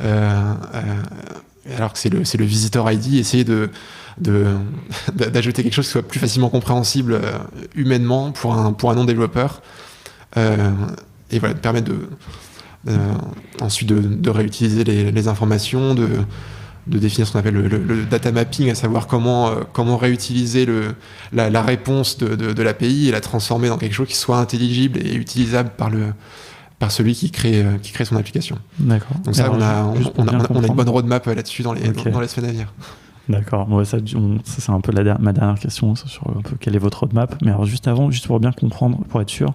Speaker 2: alors que c'est le Visitor ID, essayer d'ajouter quelque chose qui soit plus facilement compréhensible humainement pour un non-développeur, et voilà, de permettre ensuite de réutiliser les informations, définir ce qu'on appelle le data mapping, à savoir comment réutiliser la réponse de l'API et la transformer dans quelque chose qui soit intelligible et utilisable par celui qui crée son application.
Speaker 1: D'accord.
Speaker 2: Donc ça, on a une bonne roadmap là-dessus dans les semaines à venir.
Speaker 1: D'accord. Ouais, ça c'est un peu ma dernière question sur un peu quelle est votre roadmap. Mais alors juste avant, juste pour bien comprendre, pour être sûr,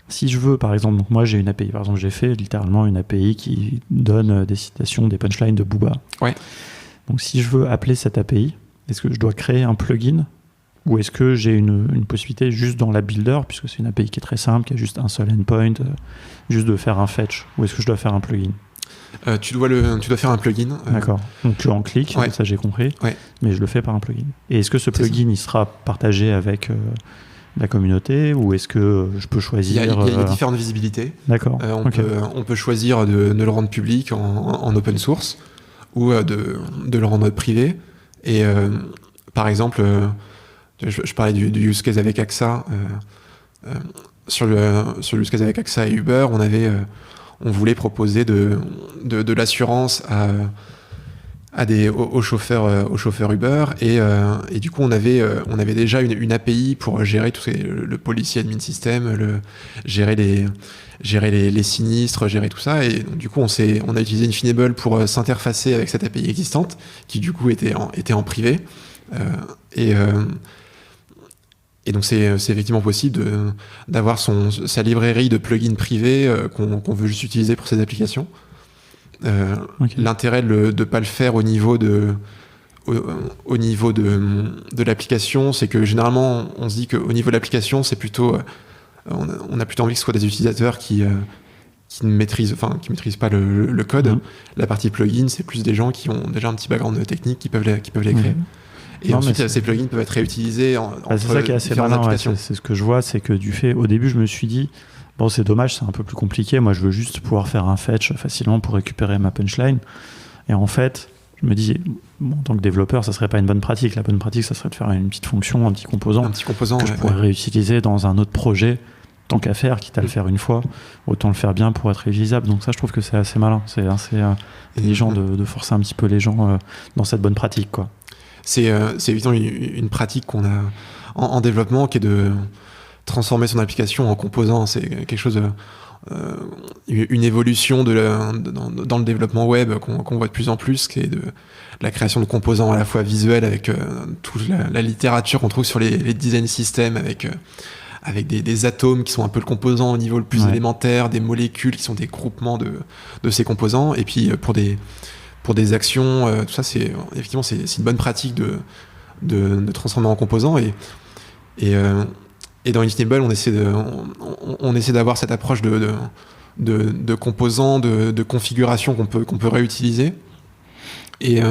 Speaker 1: si je veux, par exemple, donc moi j'ai une API, par exemple j'ai fait littéralement une API qui donne des citations, des punchlines de Booba.
Speaker 2: Ouais.
Speaker 1: Donc si je veux appeler cette API, est-ce que je dois créer un plugin ou est-ce que j'ai une possibilité juste dans la builder, puisque c'est une API qui est très simple, qui a juste un seul endpoint, juste de faire un fetch, ou est-ce que je dois faire un plugin?
Speaker 2: Tu dois faire un plugin.
Speaker 1: D'accord. Donc en clic,
Speaker 2: ouais.
Speaker 1: Ça j'ai compris,
Speaker 2: ouais.
Speaker 1: Mais je le fais par un plugin. Et est-ce que ce plugin il sera partagé avec la communauté ou est-ce que je peux choisir...
Speaker 2: Il y a différentes visibilités.
Speaker 1: D'accord.
Speaker 2: On peut choisir de le rendre public en open source ou de le rendre privé. Et par exemple, je parlais du use case avec AXA. Sur le use case avec AXA et Uber, on voulait proposer de l'assurance aux chauffeurs Uber et du coup on avait déjà une API pour gérer tout le policy admin system, gérer les sinistres, gérer tout ça, et du coup on a utilisé Infinable pour s'interfacer avec cette API existante qui du coup était en privé et donc c'est effectivement possible d'avoir sa librairie de plugins privés qu'on veut juste utiliser pour ses applications. L'intérêt de ne pas le faire au niveau de l'application, c'est que généralement on se dit qu'au niveau de l'application c'est plutôt on a plutôt envie que ce soit des utilisateurs qui ne maîtrisent pas le code. La partie plugin, c'est plus des gens qui ont déjà un petit background technique qui peuvent les créer. Et ensuite, ces plugins peuvent être réutilisés entre
Speaker 1: c'est ça qui est assez malin, c'est ce que je vois, c'est que au début, je me suis dit, bon, c'est dommage, c'est un peu plus compliqué. Moi, je veux juste pouvoir faire un fetch facilement pour récupérer ma punchline. Et en fait, je me dis, en tant que développeur, ça serait pas une bonne pratique. La bonne pratique, ça serait de faire une petite fonction, un petit composant que je pourrais réutiliser dans un autre projet. Tant qu'à faire, quitte à le faire une fois, autant le faire bien pour être réutilisable. Donc ça, je trouve que c'est assez malin. C'est assez intelligent de forcer un petit peu les gens dans cette bonne pratique, quoi.
Speaker 2: C'est évidemment une pratique qu'on a en développement, qui est de transformer son application en composant. C'est quelque chose une évolution dans le développement web qu'on voit de plus en plus, qui est de la création de composants à la fois visuels avec toute la littérature qu'on trouve sur les design systems avec des atomes qui sont un peu le composant au niveau le plus élémentaire, des molécules qui sont des groupements de ces composants, et puis pour des actions, tout ça, c'est une bonne pratique de transformer en composants, et dans Infinable, on essaie d'avoir cette approche de composants, de configuration qu'on peut réutiliser, et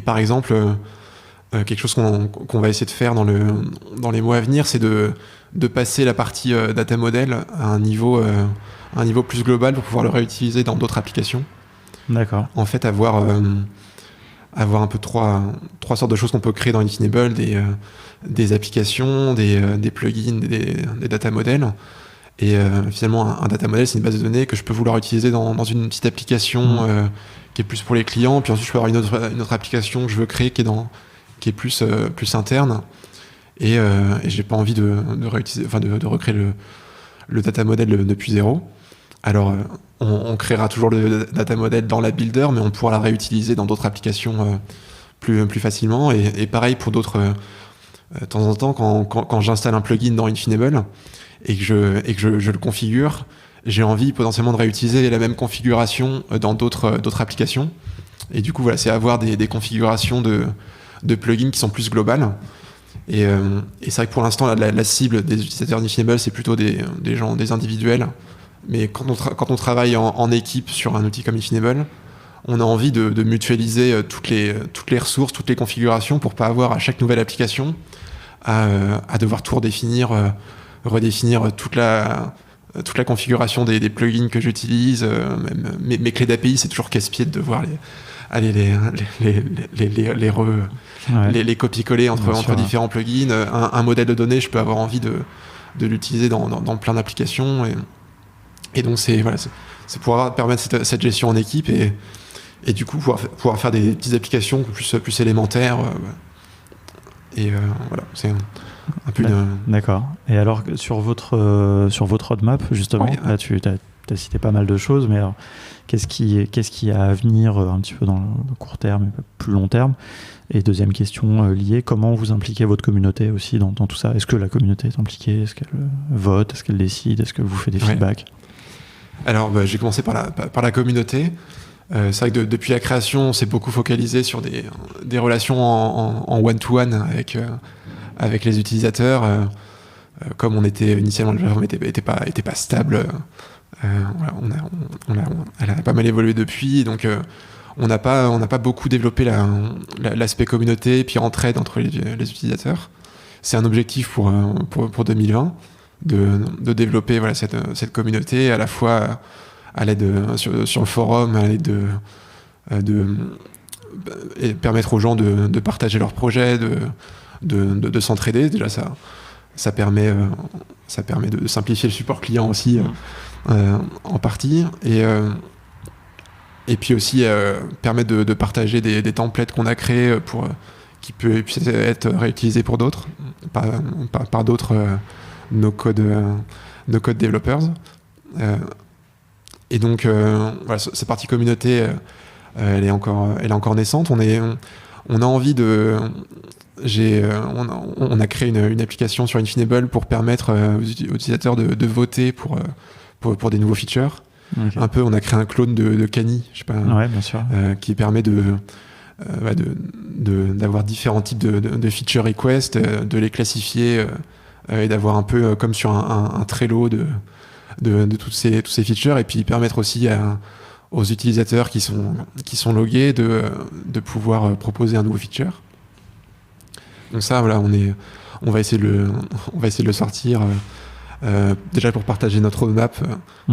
Speaker 2: par exemple, quelque chose qu'on va essayer de faire dans les mois à venir, c'est de passer la partie data model à un niveau plus global pour pouvoir le réutiliser dans d'autres applications.
Speaker 1: D'accord.
Speaker 2: En fait, avoir un peu trois sortes de choses qu'on peut créer dans Infinable, des applications, des plugins, des data models. Et finalement, un data model, c'est une base de données que je peux vouloir utiliser dans une petite application qui est plus pour les clients. Puis ensuite, je peux avoir une autre application que je veux créer qui est plus interne. Et j'ai pas envie de réutiliser, de recréer le data model depuis zéro. Alors, on créera toujours le data model dans la builder, mais on pourra la réutiliser dans d'autres applications plus facilement. Et pareil pour d'autres. De temps en temps, quand j'installe un plugin dans Infinable et que je le configure, j'ai envie potentiellement de réutiliser la même configuration dans d'autres applications. Et du coup, voilà, c'est avoir des configurations de plugins qui sont plus globales. Et c'est vrai que pour l'instant, la cible des utilisateurs d'Infinable, c'est plutôt des gens, des individuels. Mais quand on travaille en équipe sur un outil comme Infinable, on a envie de mutualiser toutes les ressources, toutes les configurations pour pas avoir à chaque nouvelle application à devoir tout redéfinir toute la configuration des plugins que j'utilise. Mes clés d'API, c'est toujours casse-pied de devoir les copier-coller entre différents plugins. Un modèle de données, je peux avoir envie de l'utiliser dans plein d'applications. Et donc c'est pour permettre cette gestion en équipe, et et du coup pouvoir faire des petites applications plus élémentaires. Voilà, c'est un peu
Speaker 1: D'accord. Et alors, sur votre roadmap, justement, là, tu as cité pas mal de choses, mais alors, qu'est-ce qui a à venir un petit peu dans le court terme et plus long terme? Et deuxième question liée, comment vous impliquez votre communauté aussi dans tout ça? Est-ce que la communauté est impliquée? Est-ce qu'elle vote? Est-ce qu'elle décide? Est-ce que vous faites des feedbacks?
Speaker 2: Alors, j'ai commencé par la communauté. C'est vrai que depuis la création, on s'est beaucoup focalisé sur des relations en one-to-one avec les utilisateurs. Comme on était initialement, la plateforme était pas stable. Elle a pas mal évolué depuis, donc on n'a pas beaucoup développé l'aspect communauté et puis entraide entre les utilisateurs. C'est un objectif pour 2020 de développer cette communauté à la fois à l'aide sur le forum, à l'aide et permettre aux gens de partager leurs projets, de s'entraider. Déjà ça permet de simplifier le support client aussi en partie, et puis aussi permettre de partager des templates qu'on a créés qui puissent être réutilisés pour d'autres par d'autres no code développeurs. Et donc voilà, cette partie communauté elle est encore naissante. On a envie on a créé une application sur Infinable pour permettre aux utilisateurs de voter pour des nouveaux features. Okay. Un peu, on a créé un clone de Kani, je sais pas,
Speaker 1: bien sûr.
Speaker 2: Qui permet d'avoir différents types de feature requests, de les classifier et d'avoir un peu comme sur un Trello de tous ces features, et puis permettre aussi aux utilisateurs qui sont logués de pouvoir proposer un nouveau feature. Donc ça, voilà, on va essayer de le sortir déjà pour partager notre roadmap,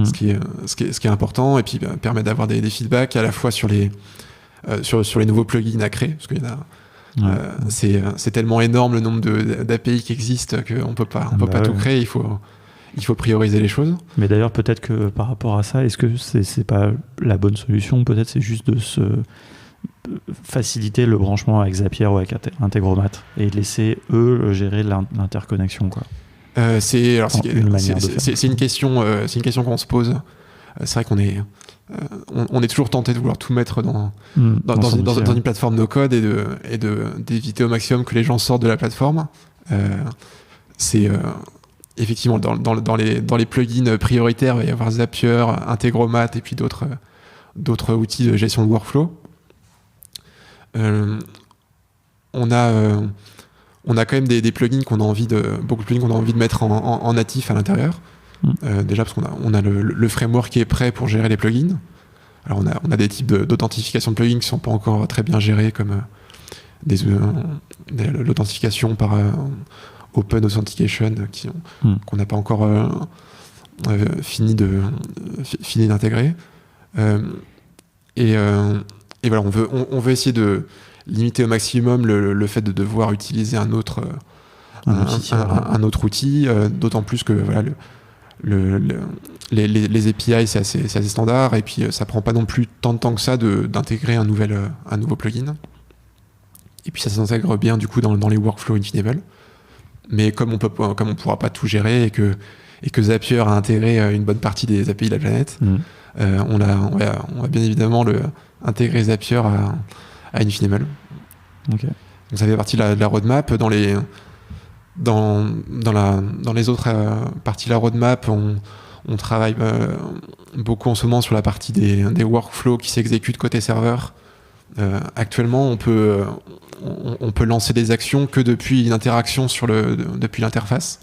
Speaker 2: ce qui est important, et puis permettre d'avoir des feedbacks à la fois sur les nouveaux plugins à créer, parce qu'il y en a. C'est tellement énorme le nombre d'API qui existent qu'on peut pas tout créer. Il faut prioriser les choses.
Speaker 1: Mais d'ailleurs, peut-être que par rapport à ça, est-ce que c'est pas la bonne solution? Peut-être c'est juste de se faciliter le branchement avec Zapier ou avec Integromat et laisser eux gérer l'interconnexion, quoi.
Speaker 2: C'est une question qu'on se pose. C'est vrai qu'on est toujours tenté de vouloir tout mettre dans une plateforme no code et d'éviter au maximum que les gens sortent de la plateforme. Effectivement, dans les plugins prioritaires, il va y avoir Zapier, Integromat et puis d'autres outils de gestion de workflow. On a quand même des plugins beaucoup de plugins qu'on a envie de mettre en natif à l'intérieur. Déjà parce qu'on a le framework qui est prêt pour gérer les plugins. Alors on a des types d'authentification de plugins qui sont pas encore très bien gérés, comme l'authentification par Open Authentication qu'on n'a pas encore fini d'intégrer. Et voilà, on veut essayer de limiter au maximum le fait de devoir utiliser un autre outil, d'autant plus que voilà, les API c'est assez standard, et puis ça prend pas non plus tant de temps que ça d'intégrer un nouveau plugin, et puis ça s'intègre bien du coup dans les workflows Infinable. Mais comme on pourra pas tout gérer, et que Zapier a intégré une bonne partie des API de la planète, on va bien évidemment intégrer Zapier à Infinable.
Speaker 1: Okay.
Speaker 2: Donc ça fait partie de la roadmap. Dans les autres parties de la roadmap, on travaille beaucoup en ce moment sur la partie des workflows qui s'exécutent côté serveur. Actuellement, on peut lancer des actions que depuis une interaction depuis l'interface.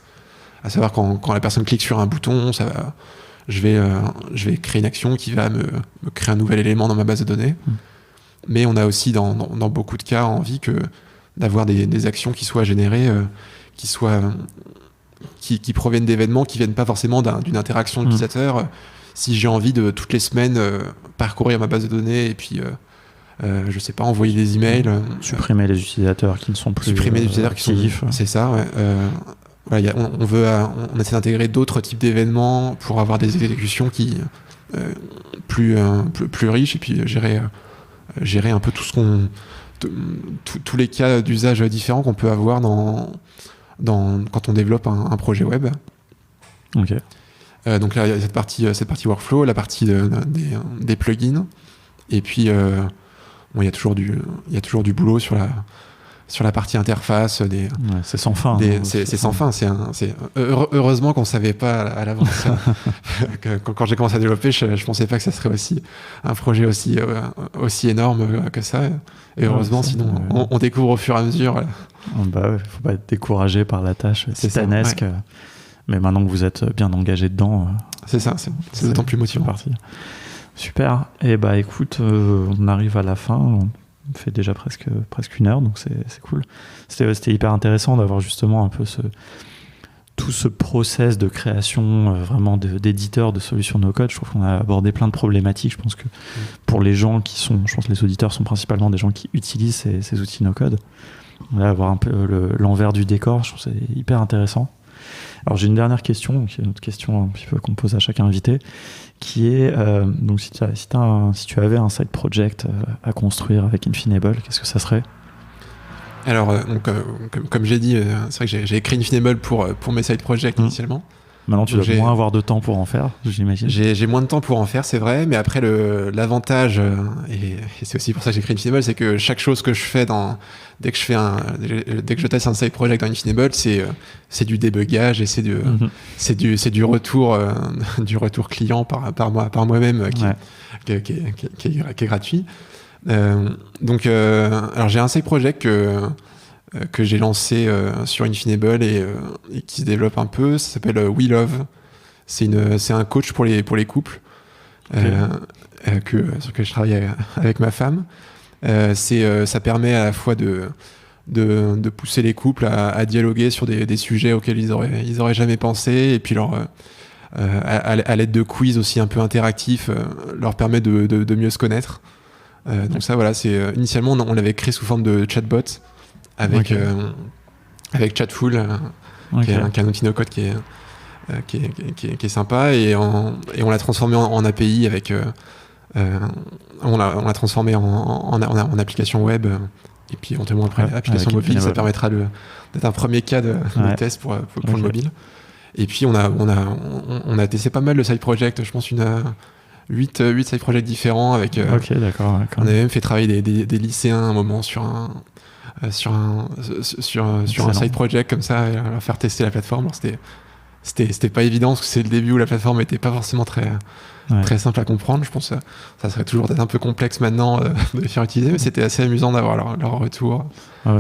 Speaker 2: À savoir, quand la personne clique sur un bouton, je vais créer une action qui va me créer un nouvel élément dans ma base de données. Mais on a aussi dans beaucoup de cas envie d'avoir des actions qui soient générées, qui proviennent d'événements qui viennent pas forcément d'une interaction d'utilisateur. Si j'ai envie de toutes les semaines parcourir ma base de données et puis je sais pas, envoyer des emails,
Speaker 1: supprimer les utilisateurs qui ne sont plus actifs.
Speaker 2: C'est ça, ouais. Voilà, on essaie d'intégrer d'autres types d'événements pour avoir des exécutions qui plus riches, et puis gérer gérer un peu tout tous les cas d'usage différents qu'on peut avoir quand on développe un projet web.
Speaker 1: Ok.
Speaker 2: Donc là, il y a cette partie workflow, la partie des plugins, et puis il y a toujours du boulot sur la partie interface.
Speaker 1: C'est sans fin.
Speaker 2: C'est sans fin. Heureusement qu'on ne savait pas à l'avance. Quand j'ai commencé à développer, je ne pensais pas que ça serait un projet aussi énorme que ça. Et heureusement, sinon, on découvre au fur et à mesure.
Speaker 1: Il ne faut pas être découragé par la tâche titanesque. Ouais. Mais maintenant que vous êtes bien engagé dedans...
Speaker 2: c'est ça, c'est d'autant plus motivant.
Speaker 1: Parti. Super. Et écoute, on arrive à la fin. On fait déjà presque 1 heure, donc c'est cool. C'était hyper intéressant d'avoir justement un peu tout ce process de création vraiment d'éditeurs de solutions no-code. Je trouve qu'on a abordé plein de problématiques. Je pense que pour les gens les auditeurs sont principalement des gens qui utilisent ces outils no-code. Là, avoir un peu l'envers du décor, je trouve que c'est hyper intéressant. Alors j'ai une dernière question, qui est une autre question un petit peu qu'on pose à chaque invité, qui est donc si tu avais un side project à construire avec Infinable, qu'est-ce que ça serait ?
Speaker 2: Alors comme j'ai dit, c'est vrai que j'ai écrit Infinable pour mes side projects initialement.
Speaker 1: Maintenant tu dois moins avoir de temps pour en faire, j'imagine.
Speaker 2: J'ai moins de temps pour en faire, c'est vrai, mais après l'avantage, et c'est aussi pour ça que j'ai créé Infinable, c'est que chaque chose que je fais dès que je teste un side project dans Infinable, c'est du débugage et c'est du retour client par moi-même qui est gratuit. Donc alors j'ai un side project que j'ai lancé sur Infinable et qui se développe un peu. Ça s'appelle We Love. C'est un coach pour les couples sur lequel je travaille avec ma femme. Ça permet à la fois de pousser les couples à dialoguer sur des sujets auxquels ils auraient jamais pensé, et puis à l'aide de quiz aussi un peu interactifs, leur permet de mieux se connaître. Donc ça, voilà, initialement on l'avait créé sous forme de chatbot avec Chatful, qui est un outil no-code qui est sympa, et on l'a transformé en API on l'a transformé en application web, et puis éventuellement après application mobile. Ça permettra d'être un premier cas de test pour le mobile. Et puis on a testé pas mal de side projects, je pense 8 side projects différents avec
Speaker 1: d'accord.
Speaker 2: On avait même fait travailler des lycéens à un moment sur un side project comme ça, et leur faire tester la plateforme. Alors c'était pas évident parce que c'est le début où la plateforme était pas forcément très simple à comprendre. Je pense que ça serait toujours peut-être un peu complexe maintenant de les faire utiliser, mais c'était assez amusant d'avoir leur retour.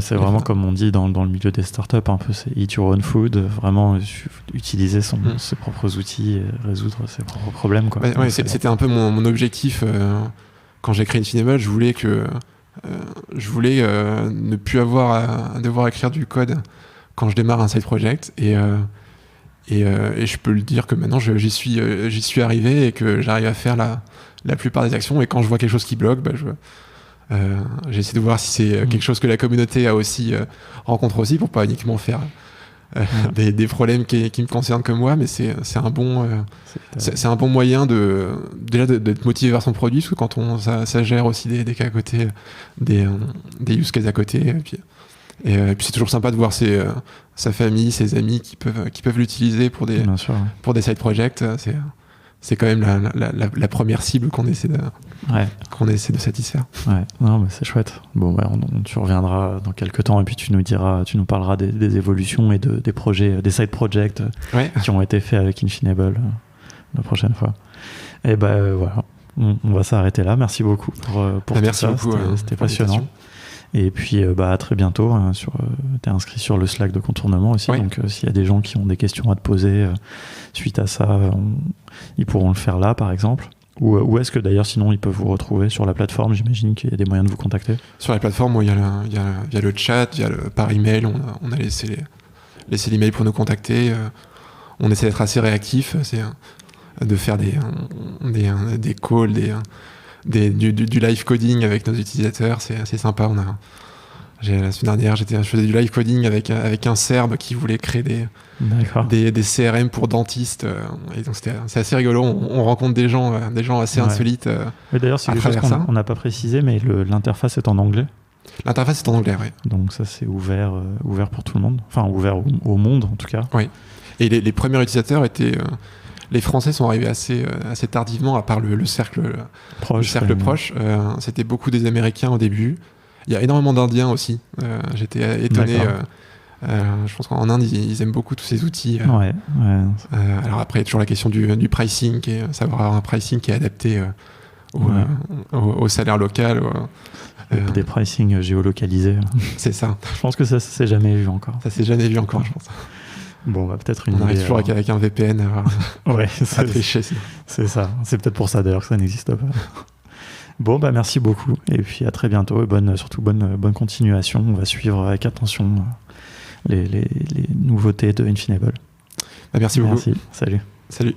Speaker 1: C'est vraiment comme on dit dans le milieu des startups, un peu c'est eat your own food, vraiment utiliser ses propres outils et résoudre ses propres problèmes, quoi.
Speaker 2: C'était un peu mon objectif quand j'ai créé Infinable. Je voulais ne plus avoir à devoir écrire du code quand je démarre un side project, et je peux le dire que maintenant j'y suis arrivé et que j'arrive à faire la plupart des actions, et quand je vois quelque chose qui bloque, j'essaie de voir si c'est quelque chose que la communauté rencontre aussi, pour pas uniquement faire des problèmes qui me concernent que moi, mais c'est un bon moyen déjà d'être motivé vers son produit, parce que quand ça gère aussi des cas à côté, des use cases à côté, et puis c'est toujours sympa de voir sa famille, ses amis qui peuvent l'utiliser pour des side projects. C'est quand même la première cible qu'on essaie de satisfaire.
Speaker 1: Ouais, non, mais c'est chouette. Bon, tu reviendras dans quelques temps, et puis tu nous parleras des évolutions et des projets, des side projects qui ont été faits avec Infinable la prochaine fois. Et voilà, on va s'arrêter là. Merci beaucoup pour tout
Speaker 2: merci
Speaker 1: ça.
Speaker 2: Beaucoup,
Speaker 1: c'était passionnant. Et puis à très bientôt. T'es inscrit sur le Slack de Contournement aussi, donc s'il y a des gens qui ont des questions à te poser suite à ça, ils pourront le faire là, par exemple. Ou est-ce que d'ailleurs sinon ils peuvent vous retrouver sur la plateforme? J'imagine qu'il y a des moyens de vous contacter.
Speaker 2: Sur la plateforme, il y a le chat, il y a par email. On a laissé l'email pour nous contacter. On essaie d'être assez réactif, de faire des calls, du live coding avec nos utilisateurs. C'est assez sympa. La semaine dernière, je faisais du live coding avec un Serbe qui voulait créer des CRM pour dentistes. Et donc c'est assez rigolo. On rencontre des gens assez insolites.
Speaker 1: D'ailleurs, c'est quelque chose qu'on n'a pas précisé, mais l'interface est en anglais.
Speaker 2: L'interface est en anglais, oui.
Speaker 1: Donc ça, c'est ouvert pour tout le monde. Enfin, ouvert au monde, en tout cas.
Speaker 2: Oui. Et les premiers utilisateurs étaient... les Français sont arrivés assez tardivement, à part le cercle proche. C'était beaucoup des Américains au début. Il y a énormément d'Indiens aussi. J'étais étonné. Je pense qu'en Inde, ils aiment beaucoup tous ces outils. Alors après, il y a toujours la question du pricing, savoir avoir un pricing qui est adapté au salaire local.
Speaker 1: Des pricing géolocalisés.
Speaker 2: C'est ça.
Speaker 1: Je pense que ça s'est jamais vu encore.
Speaker 2: Ça s'est jamais vu encore, je pense.
Speaker 1: Bon, peut-être une
Speaker 2: On arrive toujours avec un VPN à tricher.
Speaker 1: C'est ça. C'est peut-être pour ça d'ailleurs que ça n'existe pas. Bon, merci beaucoup. Et puis à très bientôt. Et surtout bonne continuation. On va suivre avec attention les nouveautés de Infinable.
Speaker 2: Merci beaucoup.
Speaker 1: Merci. Salut.
Speaker 2: Salut.